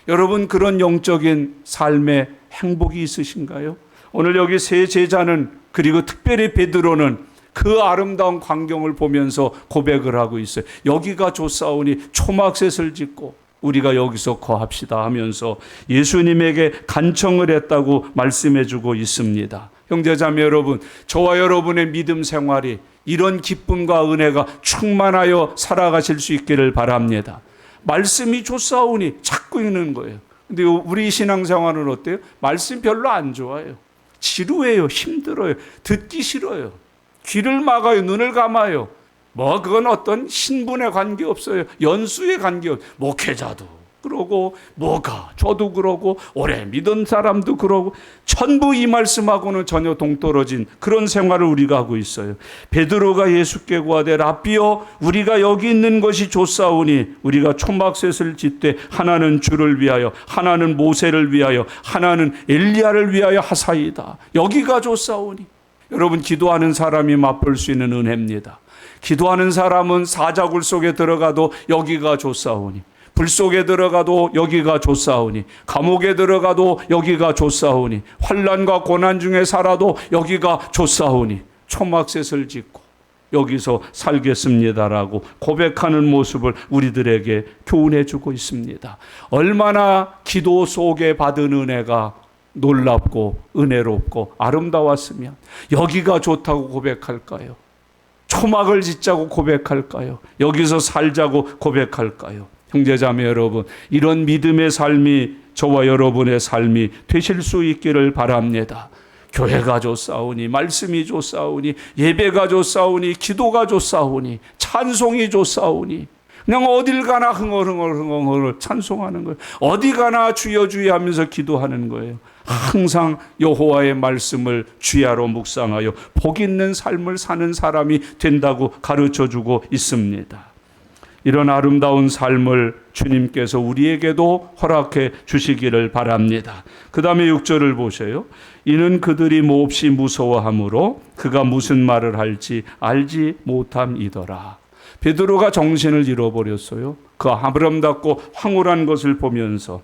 여러분, 그런 영적인 삶의 행복이 있으신가요? 오늘 여기 세 제자는, 그리고 특별히 베드로는 그 아름다운 광경을 보면서 고백을 하고 있어요. 여기가 좋사오니 초막셋을 짓고 우리가 여기서 거합시다 하면서 예수님에게 간청을 했다고 말씀해 주고 있습니다. 형제자매 여러분, 저와 여러분의 믿음 생활이 이런 기쁨과 은혜가 충만하여 살아가실 수 있기를 바랍니다. 말씀이 좋사오니 자꾸 읽는 거예요. 근데 우리 신앙생활은 어때요? 말씀 별로 안 좋아요. 지루해요. 힘들어요. 듣기 싫어요. 귀를 막아요. 눈을 감아요. 그건 어떤 신분에 관계없어요. 연수에 관계없어요. 목회자도 그러고, 저도 그러고, 오래 믿은 사람도 그러고, 전부 이 말씀하고는 전혀 동떨어진 그런 생활을 우리가 하고 있어요. 베드로가 예수께 구하되 랍비여, 우리가 여기 있는 것이 좋사오니 우리가 초막셋을 짓되 하나는 주를 위하여, 하나는 모세를 위하여, 하나는 엘리야를 위하여 하사이다. 여기가 좋사오니. 여러분, 기도하는 사람이 맛볼 수 있는 은혜입니다. 기도하는 사람은 사자굴 속에 들어가도 여기가 좋사오니, 불 속에 들어가도 여기가 좋사오니, 감옥에 들어가도 여기가 좋사오니, 환난과 고난 중에 살아도 여기가 좋사오니, 초막셋을 짓고 여기서 살겠습니다라고 고백하는 모습을 우리들에게 교훈해 주고 있습니다. 얼마나 기도 속에 받은 은혜가 놀랍고 은혜롭고 아름다웠으면 여기가 좋다고 고백할까요? 초막을 짓자고 고백할까요? 여기서 살자고 고백할까요? 형제자매 여러분, 이런 믿음의 삶이 저와 여러분의 삶이 되실 수 있기를 바랍니다. 교회가 좋사오니, 말씀이 좋사오니, 예배가 좋사오니, 기도가 좋사오니, 찬송이 좋사오니, 그냥 어딜 가나 흥얼흥얼 찬송하는 거예요. 어디 가나 주여 주여 하면서 기도하는 거예요. 항상 여호와의 말씀을 주야로 묵상하여 복 있는 삶을 사는 사람이 된다고 가르쳐주고 있습니다. 이런 아름다운 삶을 주님께서 우리에게도 허락해 주시기를 바랍니다. 그 다음에 6절을 보세요. 이는 그들이 몹시 무서워하므로 그가 무슨 말을 할지 알지 못함이더라. 베드로가 정신을 잃어버렸어요. 그 아름답고 황홀한 것을 보면서.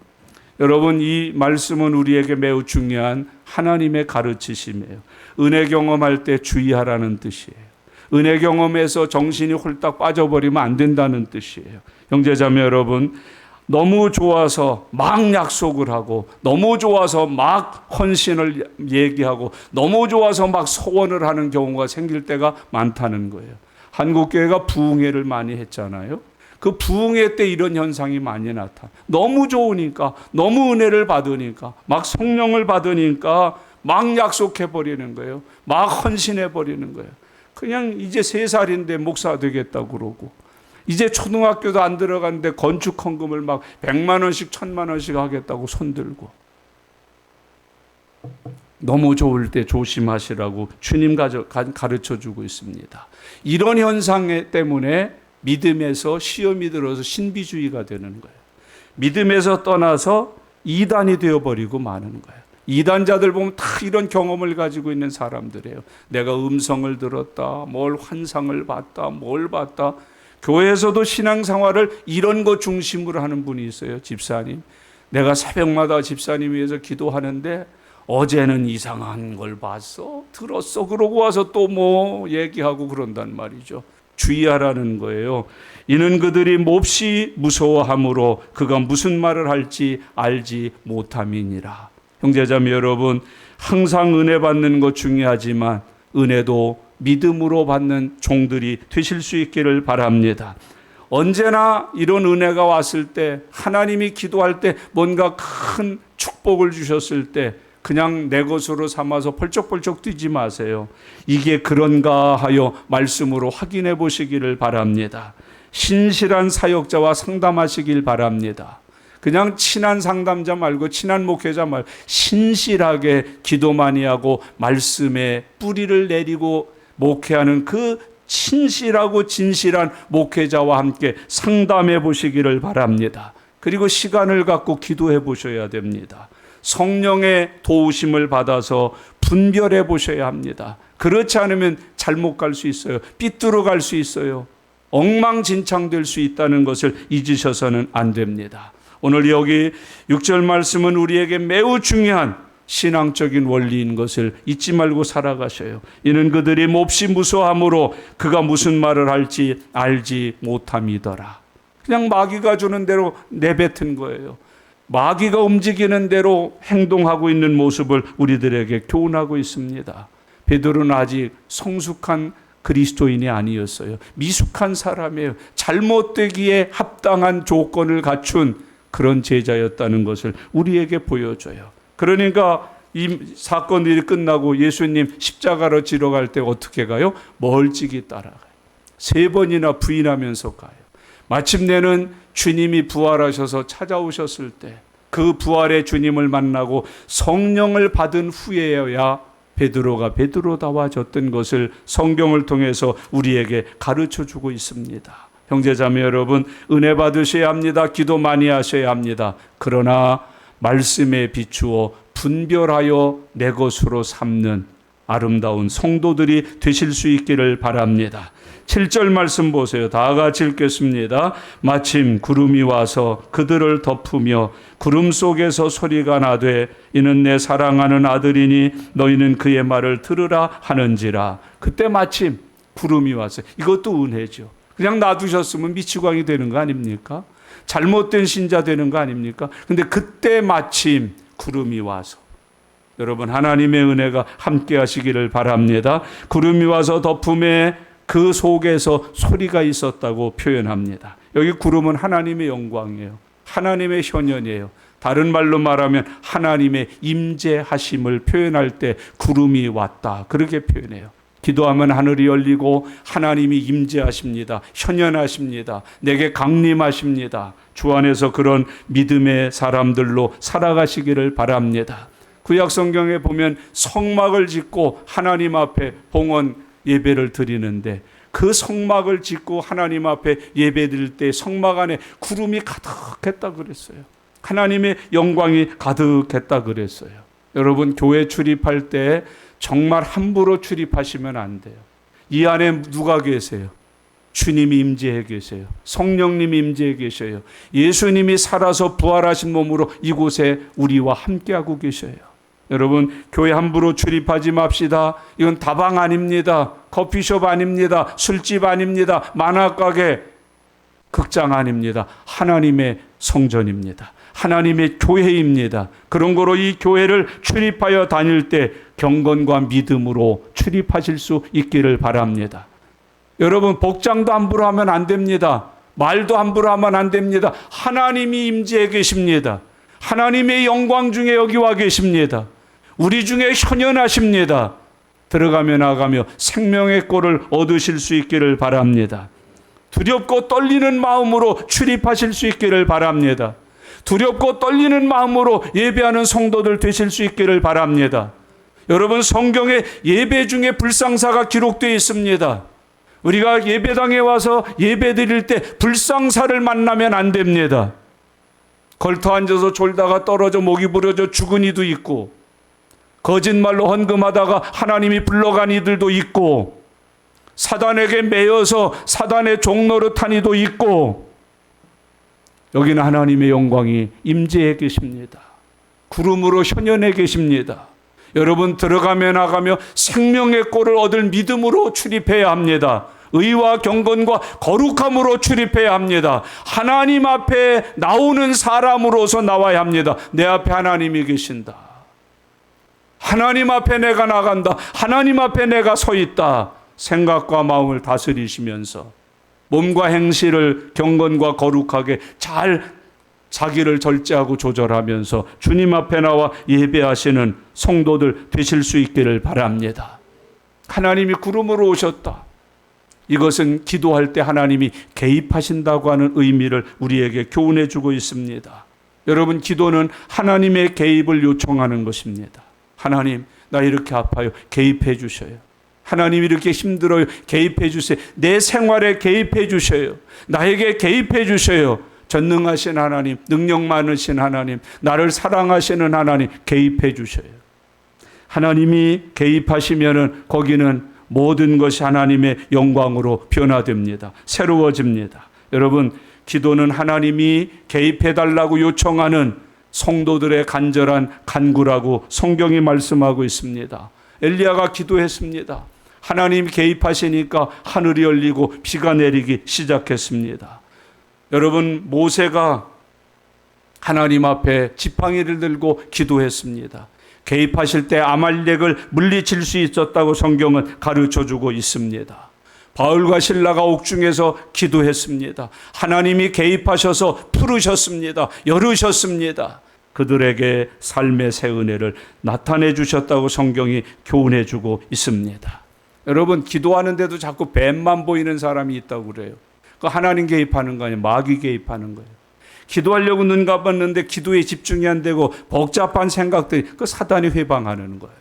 여러분, 이 말씀은 우리에게 매우 중요한 하나님의 가르치심이에요. 은혜 경험할 때 주의하라는 뜻이에요. 은혜 경험에서 정신이 홀딱 빠져버리면 안 된다는 뜻이에요. 형제자매 여러분, 너무 좋아서 막 약속을 하고, 너무 좋아서 막 헌신을 얘기하고, 너무 좋아서 막 소원을 하는 경우가 생길 때가 많다는 거예요. 한국교회가 부흥회를 많이 했잖아요. 그 부흥회 때 이런 현상이 많이 나타나. 너무 좋으니까, 너무 은혜를 받으니까, 막 성령을 받으니까 막 약속해 버리는 거예요. 막 헌신해 버리는 거예요. 그냥 이제 3살인데 목사 되겠다고 그러고, 이제 초등학교도 안 들어갔는데 건축 헌금을 막 100만 원씩 1000만 원씩 하겠다고 손들고. 너무 좋을 때 조심하시라고 주님 가르쳐 주고 있습니다. 이런 현상 때문에 믿음에서 시험이 들어서 신비주의가 되는 거예요. 믿음에서 떠나서 이단이 되어버리고 마는 거예요. 이단자들 보면 다 이런 경험을 가지고 있는 사람들이에요. 내가 음성을 들었다, 뭘 환상을 봤다, 뭘 봤다. 교회에서도 신앙생활을 이런 거 중심으로 하는 분이 있어요. 집사님, 내가 새벽마다 집사님 위해서 기도하는데 어제는 이상한 걸 봤어, 들었어, 그러고 와서 또 뭐 얘기하고 그런단 말이죠. 주의하라는 거예요. 이는 그들이 몹시 무서워함으로 그가 무슨 말을 할지 알지 못함이니라. 형제자매 여러분, 항상 은혜 받는 것 중요하지만 은혜도 믿음으로 받는 종들이 되실 수 있기를 바랍니다. 언제나 이런 은혜가 왔을 때, 하나님이 기도할 때 뭔가 큰 축복을 주셨을 때 그냥 내 것으로 삼아서 펄쩍펄쩍 뛰지 마세요. 이게 그런가 하여 말씀으로 확인해 보시기를 바랍니다. 신실한 사역자와 상담하시길 바랍니다. 그냥 친한 상담자 말고, 친한 목회자 말고 신실하게 기도 많이 하고 말씀에 뿌리를 내리고 목회하는 그 신실하고 진실한 목회자와 함께 상담해 보시기를 바랍니다. 그리고 시간을 갖고 기도해 보셔야 됩니다. 성령의 도우심을 받아서 분별해 보셔야 합니다. 그렇지 않으면 잘못 갈 수 있어요. 삐뚤어 갈 수 있어요. 엉망진창될 수 있다는 것을 잊으셔서는 안 됩니다. 오늘 여기 6절 말씀은 우리에게 매우 중요한 신앙적인 원리인 것을 잊지 말고 살아가셔요. 이는 그들이 몹시 무서워함으로 그가 무슨 말을 할지 알지 못함이더라. 그냥 마귀가 주는 대로 내뱉은 거예요. 마귀가 움직이는 대로 행동하고 있는 모습을 우리들에게 교훈하고 있습니다. 베드로는 아직 성숙한 그리스도인이 아니었어요. 미숙한 사람이에요. 잘못되기에 합당한 조건을 갖춘 그런 제자였다는 것을 우리에게 보여줘요. 그러니까 이 사건들이 끝나고 예수님 십자가로 지러 갈 때 어떻게 가요? 멀찍이 따라가요. 3번이나 부인하면서 가요. 마침내는 주님이 부활하셔서 찾아오셨을 때 그 부활의 주님을 만나고 성령을 받은 후에야 베드로가 베드로다워졌던 것을 성경을 통해서 우리에게 가르쳐주고 있습니다. 형제자매 여러분, 은혜 받으셔야 합니다. 기도 많이 하셔야 합니다. 그러나 말씀에 비추어 분별하여 내 것으로 삼는 아름다운 성도들이 되실 수 있기를 바랍니다. 7절 말씀 보세요. 다 같이 읽겠습니다. 마침 구름이 와서 그들을 덮으며 구름 속에서 소리가 나되 이는 내 사랑하는 아들이니 너희는 그의 말을 들으라 하는지라. 그때 마침 구름이 왔어요. 이것도 은혜죠. 그냥 놔두셨으면 미치광이 되는 거 아닙니까? 잘못된 신자 되는 거 아닙니까? 근데 그때 마침 구름이 와서, 여러분 하나님의 은혜가 함께 하시기를 바랍니다. 구름이 와서 덮음에 그 속에서 소리가 있었다고 표현합니다. 여기 구름은 하나님의 영광이에요. 하나님의 현현이에요. 다른 말로 말하면 하나님의 임재하심을 표현할 때 구름이 왔다, 그렇게 표현해요. 기도하면 하늘이 열리고 하나님이 임재하십니다. 현현하십니다. 내게 강림하십니다. 주 안에서 그런 믿음의 사람들로 살아가시기를 바랍니다. 구약 성경에 보면 성막을 짓고 하나님 앞에 봉헌 예배를 드리는데, 그 성막을 짓고 하나님 앞에 예배 드릴 때 성막 안에 구름이 가득했다 그랬어요. 하나님의 영광이 가득했다 그랬어요. 여러분, 교회 출입할 때 정말 함부로 출입하시면 안 돼요. 이 안에 누가 계세요? 주님이 임재해 계세요. 성령님이 임재해 계셔요. 예수님이 살아서 부활하신 몸으로 이곳에 우리와 함께하고 계셔요. 여러분, 교회 함부로 출입하지 맙시다. 이건 다방 아닙니다. 커피숍 아닙니다. 술집 아닙니다. 만화가게, 극장 아닙니다. 하나님의 성전입니다. 하나님의 교회입니다. 그런 거로 이 교회를 출입하여 다닐 때 경건과 믿음으로 출입하실 수 있기를 바랍니다. 여러분, 복장도 함부로 하면 안 됩니다. 말도 함부로 하면 안 됩니다. 하나님이 임재해 계십니다. 하나님의 영광 중에 여기 와 계십니다. 우리 중에 현현하십니다. 들어가며 나가며 생명의 꼴을 얻으실 수 있기를 바랍니다. 두렵고 떨리는 마음으로 출입하실 수 있기를 바랍니다. 두렵고 떨리는 마음으로 예배하는 성도들 되실 수 있기를 바랍니다. 여러분, 성경에 예배 중에 불상사가 기록되어 있습니다. 우리가 예배당에 와서 예배 드릴 때 불상사를 만나면 안 됩니다. 걸터 앉아서 졸다가 떨어져 목이 부러져 죽은 이도 있고, 거짓말로 헌금하다가 하나님이 불러간 이들도 있고, 사단에게 매여서 사단의 종노릇한 이도 있고, 여기는 하나님의 영광이 임재해 계십니다. 구름으로 현현해 계십니다. 여러분, 들어가며 나가며 생명의 꼴을 얻을 믿음으로 출입해야 합니다. 의와 경건과 거룩함으로 출입해야 합니다. 하나님 앞에 나오는 사람으로서 나와야 합니다. 내 앞에 하나님이 계신다. 하나님 앞에 내가 나간다. 하나님 앞에 내가 서 있다. 생각과 마음을 다스리시면서 몸과 행실을 경건과 거룩하게 잘 자기를 절제하고 조절하면서 주님 앞에 나와 예배하시는 성도들 되실 수 있기를 바랍니다. 하나님이 구름으로 오셨다. 이것은 기도할 때 하나님이 개입하신다고 하는 의미를 우리에게 교훈해 주고 있습니다. 여러분, 기도는 하나님의 개입을 요청하는 것입니다. 하나님, 나 이렇게 아파요. 개입해 주셔요. 하나님, 이렇게 힘들어요. 개입해 주세요. 내 생활에 개입해 주셔요. 나에게 개입해 주셔요. 전능하신 하나님, 능력 많으신 하나님, 나를 사랑하시는 하나님, 개입해 주셔요. 하나님이 개입하시면은 거기는 모든 것이 하나님의 영광으로 변화됩니다. 새로워집니다. 여러분, 기도는 하나님이 개입해달라고 요청하는 성도들의 간절한 간구라고 성경이 말씀하고 있습니다. 엘리야가 기도했습니다. 하나님이 개입하시니까 하늘이 열리고 비가 내리기 시작했습니다. 여러분, 모세가 하나님 앞에 지팡이를 들고 기도했습니다. 개입하실 때 아말렉을 물리칠 수 있었다고 성경은 가르쳐주고 있습니다. 바울과 실라가 옥중에서 기도했습니다. 하나님이 개입하셔서 풀으셨습니다. 열으셨습니다. 그들에게 삶의 새 은혜를 나타내 주셨다고 성경이 교훈해 주고 있습니다. 여러분, 기도하는데도 자꾸 뱀만 보이는 사람이 있다고 그래요. 그 하나님 개입하는 거 아니에요. 마귀 개입하는 거예요. 기도하려고 눈 감았는데 기도에 집중이 안 되고 복잡한 생각들이, 그 사단이 회방하는 거예요.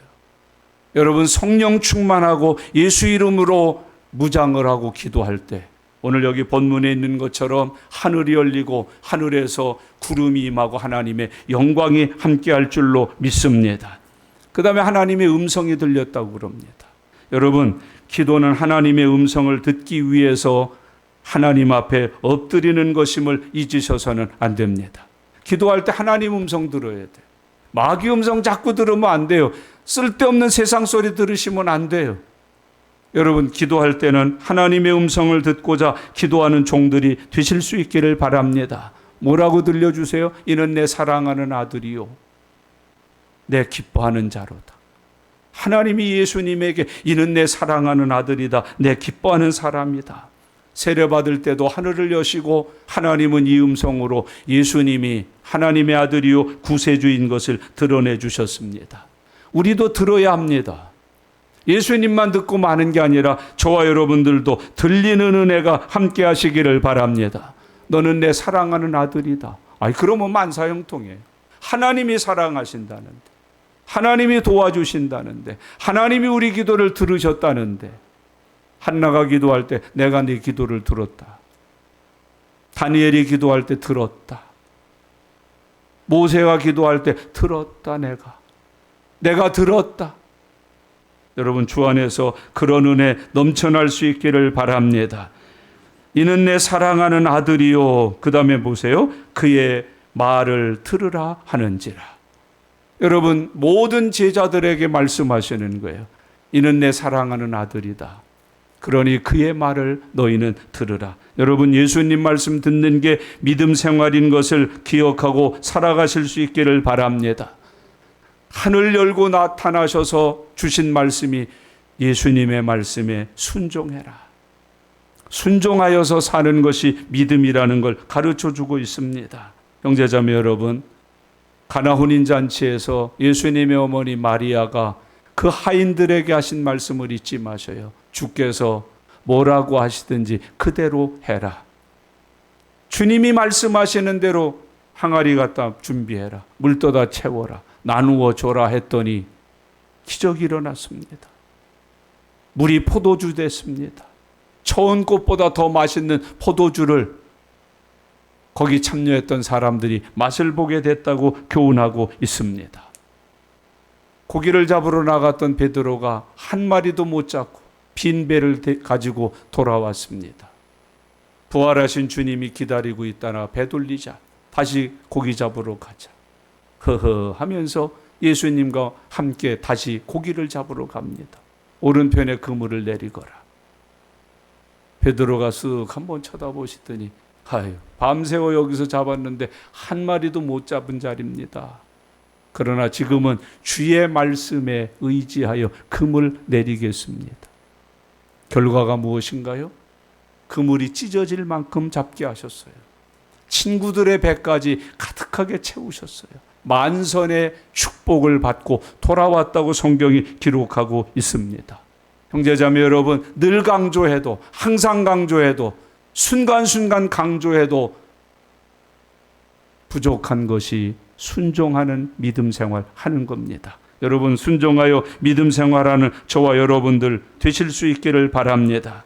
여러분, 성령 충만하고 예수 이름으로 무장을 하고 기도할 때 오늘 여기 본문에 있는 것처럼 하늘이 열리고 하늘에서 구름이 임하고 하나님의 영광이 함께할 줄로 믿습니다. 그 다음에 하나님의 음성이 들렸다고 그럽니다. 여러분, 기도는 하나님의 음성을 듣기 위해서 하나님 앞에 엎드리는 것임을 잊으셔서는 안 됩니다. 기도할 때 하나님 음성 들어야 돼요. 마귀 음성 자꾸 들으면 안 돼요. 쓸데없는 세상 소리 들으시면 안 돼요. 여러분, 기도할 때는 하나님의 음성을 듣고자 기도하는 종들이 되실 수 있기를 바랍니다. 뭐라고 들려주세요? 이는 내 사랑하는 아들이요, 내 기뻐하는 자로다. 하나님이 예수님에게 이는 내 사랑하는 아들이다, 내 기뻐하는 사람이다. 세례받을 때도 하늘을 여시고 하나님은 이 음성으로 예수님이 하나님의 아들이요 구세주인 것을 드러내 주셨습니다. 우리도 들어야 합니다. 예수님만 듣고 마는 게 아니라 저와 여러분들도 들리는 은혜가 함께 하시기를 바랍니다. 너는 내 사랑하는 아들이다. 그러면 만사형통해. 하나님이 사랑하신다는데, 하나님이 도와주신다는데, 하나님이 우리 기도를 들으셨다는데, 한나가 기도할 때 내가 네 기도를 들었다. 다니엘이 기도할 때 들었다. 모세가 기도할 때 들었다. 내가 들었다. 여러분, 주 안에서 그런 은혜 넘쳐날 수 있기를 바랍니다. 이는 내 사랑하는 아들이요, 그 다음에 보세요, 그의 말을 들으라 하는지라. 여러분, 모든 제자들에게 말씀하시는 거예요. 이는 내 사랑하는 아들이다. 그러니 그의 말을 너희는 들으라. 여러분, 예수님 말씀 듣는 게 믿음 생활인 것을 기억하고 살아가실 수 있기를 바랍니다. 하늘 열고 나타나셔서 주신 말씀이 예수님의 말씀에 순종해라. 순종하여서 사는 것이 믿음이라는 걸 가르쳐주고 있습니다. 형제자매 여러분, 가나 혼인잔치에서 예수님의 어머니 마리아가 그 하인들에게 하신 말씀을 잊지 마셔요. 주께서 뭐라고 하시든지 그대로 해라. 주님이 말씀하시는 대로 항아리 갖다 준비해라. 물 떠다 채워라. 나누어 줘라 했더니 기적이 일어났습니다. 물이 포도주 됐습니다. 처음 꽃보다 더 맛있는 포도주를 거기 참여했던 사람들이 맛을 보게 됐다고 교훈하고 있습니다. 고기를 잡으러 나갔던 베드로가 한 마리도 못 잡고 빈 배를 가지고 돌아왔습니다. 부활하신 주님이 기다리고 있다나 배 돌리자. 다시 고기 잡으러 가자. 허허 하면서 예수님과 함께 다시 고기를 잡으러 갑니다. 오른편에 그물을 내리거라. 베드로가 쓱 한번 쳐다보시더니 아유, 밤새워 여기서 잡았는데 한 마리도 못 잡은 자리입니다. 그러나 지금은 주의 말씀에 의지하여 그물 내리겠습니다. 결과가 무엇인가요? 그물이 찢어질 만큼 잡게 하셨어요. 친구들의 배까지 가득하게 채우셨어요. 만선의 축복을 받고 돌아왔다고 성경이 기록하고 있습니다. 형제자매 여러분, 늘 강조해도, 항상 강조해도, 순간순간 강조해도 부족한 것이 순종하는 믿음 생활 하는 겁니다. 여러분, 순종하여 믿음 생활하는 저와 여러분들 되실 수 있기를 바랍니다.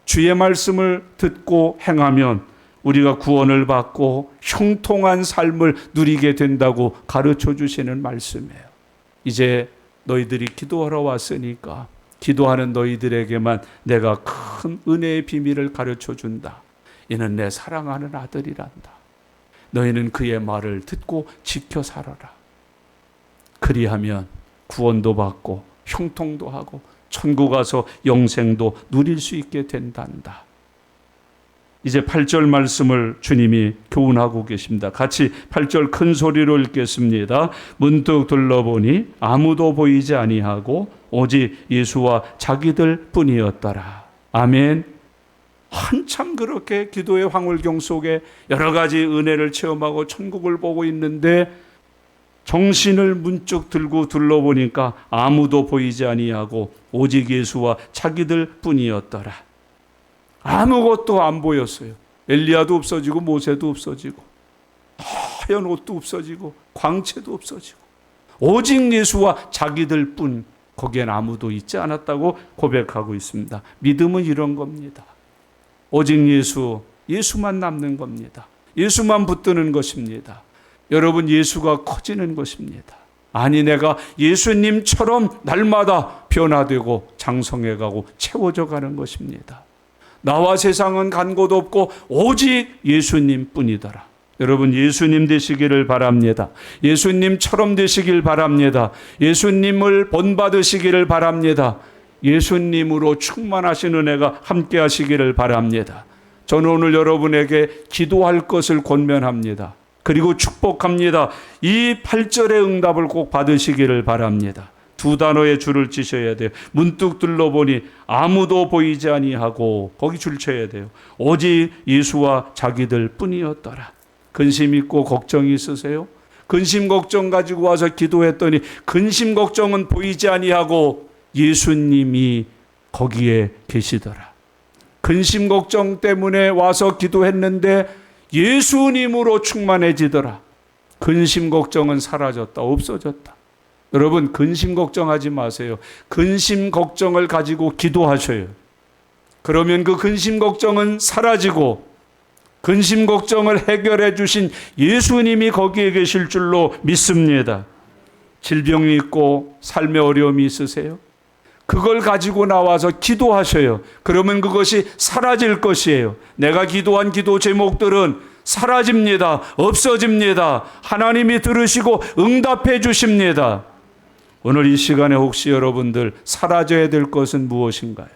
주의 말씀을 듣고 행하면 우리가 구원을 받고 형통한 삶을 누리게 된다고 가르쳐 주시는 말씀이에요. 이제 너희들이 기도하러 왔으니까 기도하는 너희들에게만 내가 큰 은혜의 비밀을 가르쳐 준다. 이는 내 사랑하는 아들이란다. 너희는 그의 말을 듣고 지켜 살아라. 그리하면 구원도 받고 형통도 하고 천국 가서 영생도 누릴 수 있게 된단다. 이제 8절 말씀을 주님이 교훈하고 계십니다. 같이 8절 큰 소리로 읽겠습니다. 문득 둘러보니 아무도 보이지 아니하고 오직 예수와 자기들 뿐이었더라. 아멘. 한참 그렇게 기도의 황홀경 속에 여러 가지 은혜를 체험하고 천국을 보고 있는데 정신을 문득 들고 둘러보니까 아무도 보이지 아니하고 오직 예수와 자기들 뿐이었더라. 아무것도 안 보였어요. 엘리야도 없어지고 모세도 없어지고 하얀 옷도 없어지고 광채도 없어지고 오직 예수와 자기들 뿐, 거기엔 아무도 있지 않았다고 고백하고 있습니다. 믿음은 이런 겁니다. 오직 예수, 예수만 남는 겁니다. 예수만 붙드는 것입니다. 여러분, 예수가 커지는 것입니다. 아니, 내가 예수님처럼 날마다 변화되고 장성해가고 채워져 가는 것입니다. 나와 세상은 간 곳 없고 오직 예수님 뿐이더라. 여러분, 예수님 되시기를 바랍니다. 예수님처럼 되시길 바랍니다. 예수님을 본받으시기를 바랍니다. 예수님으로 충만하신 은혜가 함께 하시기를 바랍니다. 저는 오늘 여러분에게 기도할 것을 권면합니다. 그리고 축복합니다. 이 8절의 응답을 꼭 받으시기를 바랍니다. 두 단어의 줄을 치셔야 돼요. 문득 둘러보니 아무도 보이지 아니하고, 거기 줄 쳐야 돼요. 오직 예수와 자기들 뿐이었더라. 근심 있고 걱정이 있으세요? 근심 걱정 가지고 와서 기도했더니 근심 걱정은 보이지 아니하고 예수님이 거기에 계시더라. 근심 걱정 때문에 와서 기도했는데 예수님으로 충만해지더라. 근심 걱정은 사라졌다, 없어졌다. 여러분, 근심 걱정하지 마세요. 근심 걱정을 가지고 기도하셔요. 그러면 그 근심 걱정은 사라지고 근심 걱정을 해결해 주신 예수님이 거기에 계실 줄로 믿습니다. 질병이 있고 삶의 어려움이 있으세요? 그걸 가지고 나와서 기도하셔요. 그러면 그것이 사라질 것이에요. 내가 기도한 기도 제목들은 사라집니다. 없어집니다. 하나님이 들으시고 응답해 주십니다. 오늘 이 시간에 혹시 여러분들 사라져야 될 것은 무엇인가요?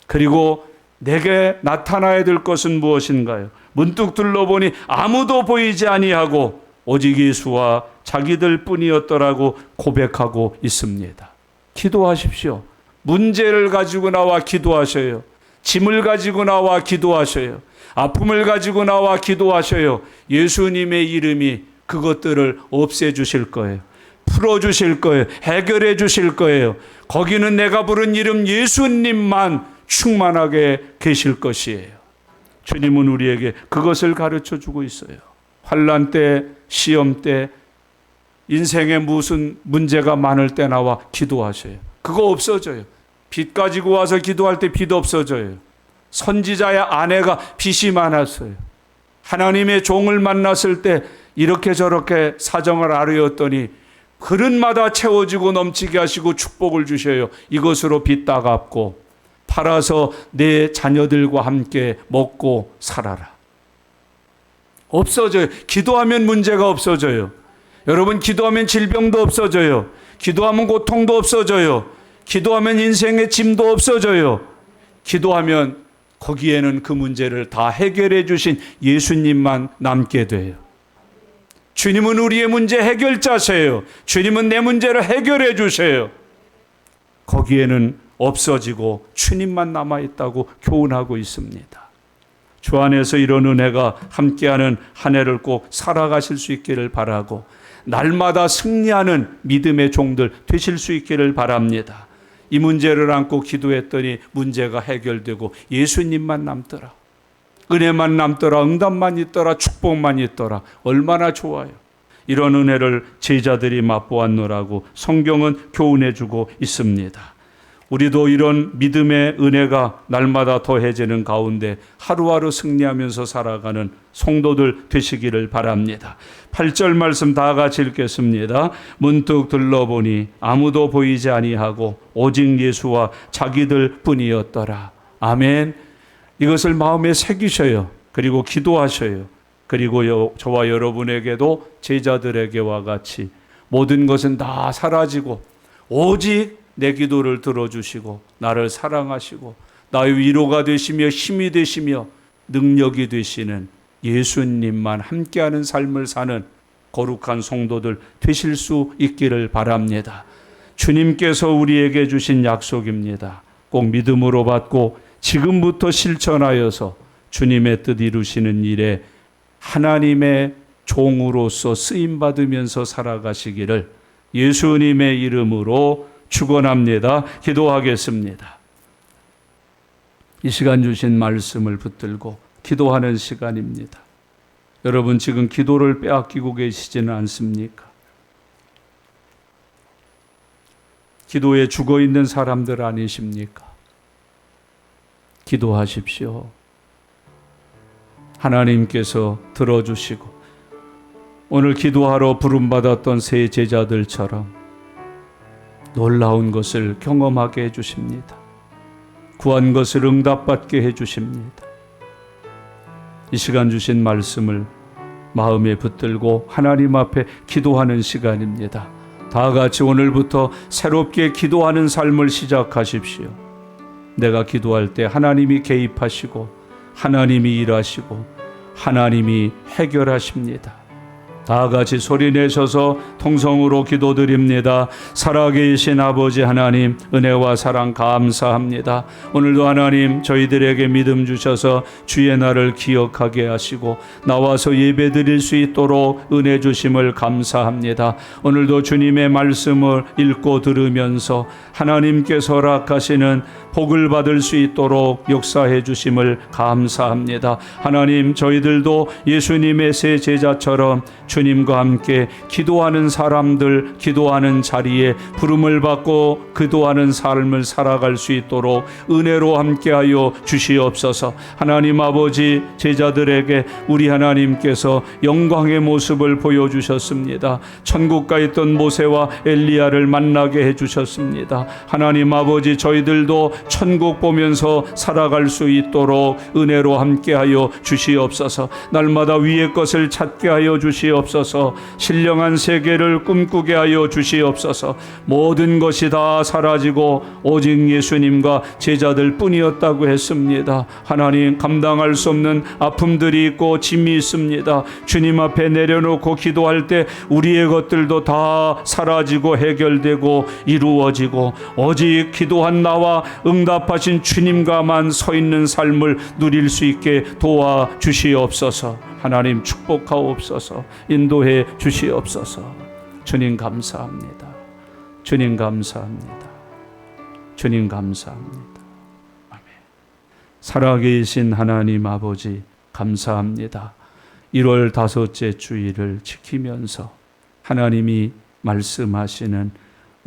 그리고 내게 나타나야 될 것은 무엇인가요? 문득 둘러보니 아무도 보이지 아니하고 오직 예수와 자기들 뿐이었더라고 고백하고 있습니다. 기도하십시오. 문제를 가지고 나와 기도하셔요. 짐을 가지고 나와 기도하셔요. 아픔을 가지고 나와 기도하셔요. 예수님의 이름이 그것들을 없애주실 거예요. 풀어주실 거예요. 해결해 주실 거예요. 거기는 내가 부른 이름 예수님만 충만하게 계실 것이에요. 주님은 우리에게 그것을 가르쳐 주고 있어요. 환난 때, 시험 때, 인생에 무슨 문제가 많을 때 나와 기도하셔요. 그거 없어져요. 빚 가지고 와서 기도할 때 빚 없어져요. 선지자의 아내가 빚이 많았어요. 하나님의 종을 만났을 때 이렇게 저렇게 사정을 아뢰었더니 그릇마다 채워지고 넘치게 하시고 축복을 주셔요. 이것으로 빚 다 갚고 팔아서 내 자녀들과 함께 먹고 살아라. 없어져요. 기도하면 문제가 없어져요. 여러분, 기도하면 질병도 없어져요. 기도하면 고통도 없어져요. 기도하면 인생의 짐도 없어져요. 기도하면 거기에는 그 문제를 다 해결해 주신 예수님만 남게 돼요. 주님은 우리의 문제 해결자세요. 주님은 내 문제를 해결해 주세요. 거기에는 없어지고 주님만 남아있다고 교훈하고 있습니다. 주 안에서 이런 은혜가 함께하는 한 해를 꼭 살아가실 수 있기를 바라고 날마다 승리하는 믿음의 종들 되실 수 있기를 바랍니다. 이 문제를 안고 기도했더니 문제가 해결되고 예수님만 남더라. 은혜만 남더라. 응답만 있더라. 축복만 있더라. 얼마나 좋아요. 이런 은혜를 제자들이 맛보았노라고 성경은 교훈해주고 있습니다. 우리도 이런 믿음의 은혜가 날마다 더해지는 가운데 하루하루 승리하면서 살아가는 성도들 되시기를 바랍니다. 8절 말씀 다 같이 읽겠습니다. 문득 둘러보니 아무도 보이지 아니하고 오직 예수와 자기들 뿐이었더라. 아멘. 이것을 마음에 새기셔요. 그리고 기도하셔요. 그리고 저와 여러분에게도 제자들에게와 같이 모든 것은 다 사라지고 오직 내 기도를 들어주시고 나를 사랑하시고 나의 위로가 되시며 힘이 되시며 능력이 되시는 예수님만 함께하는 삶을 사는 거룩한 성도들 되실 수 있기를 바랍니다. 주님께서 우리에게 주신 약속입니다. 꼭 믿음으로 받고 지금부터 실천하여서 주님의 뜻 이루시는 일에 하나님의 종으로서 쓰임받으면서 살아가시기를 예수님의 이름으로 축원합니다. 기도하겠습니다. 이 시간 주신 말씀을 붙들고 기도하는 시간입니다. 여러분 지금 기도를 빼앗기고 계시지는 않습니까? 기도에 죽어 있는 사람들 아니십니까? 기도하십시오. 하나님께서 들어주시고 오늘 기도하러 부름받았던 세 제자들처럼 놀라운 것을 경험하게 해주십니다. 구한 것을 응답받게 해주십니다. 이 시간 주신 말씀을 마음에 붙들고 하나님 앞에 기도하는 시간입니다. 다 같이 오늘부터 새롭게 기도하는 삶을 시작하십시오. 내가 기도할 때 하나님이 개입하시고 하나님이 일하시고 하나님이 해결하십니다. 다 같이 소리내셔서 통성으로 기도드립니다. 살아계신 아버지 하나님, 은혜와 사랑 감사합니다. 오늘도 하나님 저희들에게 믿음 주셔서 주의 날을 기억하게 하시고 나와서 예배드릴 수 있도록 은혜 주심을 감사합니다. 오늘도 주님의 말씀을 읽고 들으면서 하나님께서 허락하시는 복을 받을 수 있도록 역사해 주심을 감사합니다. 하나님 저희들도 예수님의 세 제자처럼 주님과 함께 기도하는 사람들, 기도하는 자리에 부름을 받고 기도하는 삶을 살아갈 수 있도록 은혜로 함께하여 주시옵소서. 하나님 아버지, 제자들에게 우리 하나님께서 영광의 모습을 보여주셨습니다. 천국 가 있던 모세와 엘리야를 만나게 해주셨습니다. 하나님 아버지, 저희들도 천국 보면서 살아갈 수 있도록 은혜로 함께하여 주시옵소서. 날마다 위의 것을 찾게 하여 주시옵소서. 주시옵소서. 신령한 세계를 꿈꾸게 하여 주시옵소서. 모든 것이 다 사라지고 오직 예수님과 제자들 뿐이었다고 했습니다. 하나님, 감당할 수 없는 아픔들이 있고 짐이 있습니다. 주님 앞에 내려놓고 기도할 때 우리의 것들도 다 사라지고 해결되고 이루어지고 오직 기도한 나와 응답하신 주님과만 서 있는 삶을 누릴 수 있게 도와주시옵소서. 하나님, 축복하옵소서. 인도해 주시옵소서. 주님 감사합니다. 주님 감사합니다. 주님 감사합니다. 아멘. 살아계신 하나님 아버지 감사합니다. 1월 5째 주일을 지키면서 하나님이 말씀하시는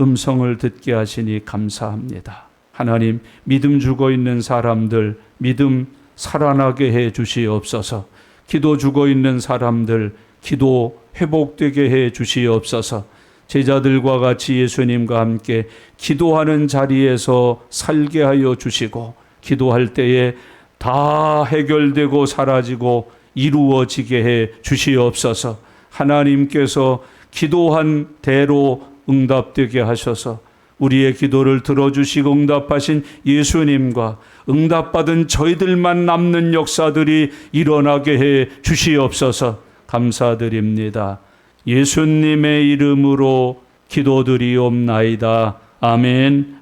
음성을 듣게 하시니 감사합니다. 하나님, 믿음 죽어 있는 사람들 믿음 살아나게 해 주시옵소서. 기도 죽어 있는 사람들 기도 회복되게 해 주시옵소서. 제자들과 같이 예수님과 함께 기도하는 자리에서 살게 하여 주시고 기도할 때에 다 해결되고 사라지고 이루어지게 해 주시옵소서. 하나님께서 기도한 대로 응답되게 하셔서 우리의 기도를 들어주시고 응답하신 예수님과 응답받은 저희들만 남는 역사들이 일어나게 해 주시옵소서. 감사드립니다. 예수님의 이름으로 기도드리옵나이다. 아멘.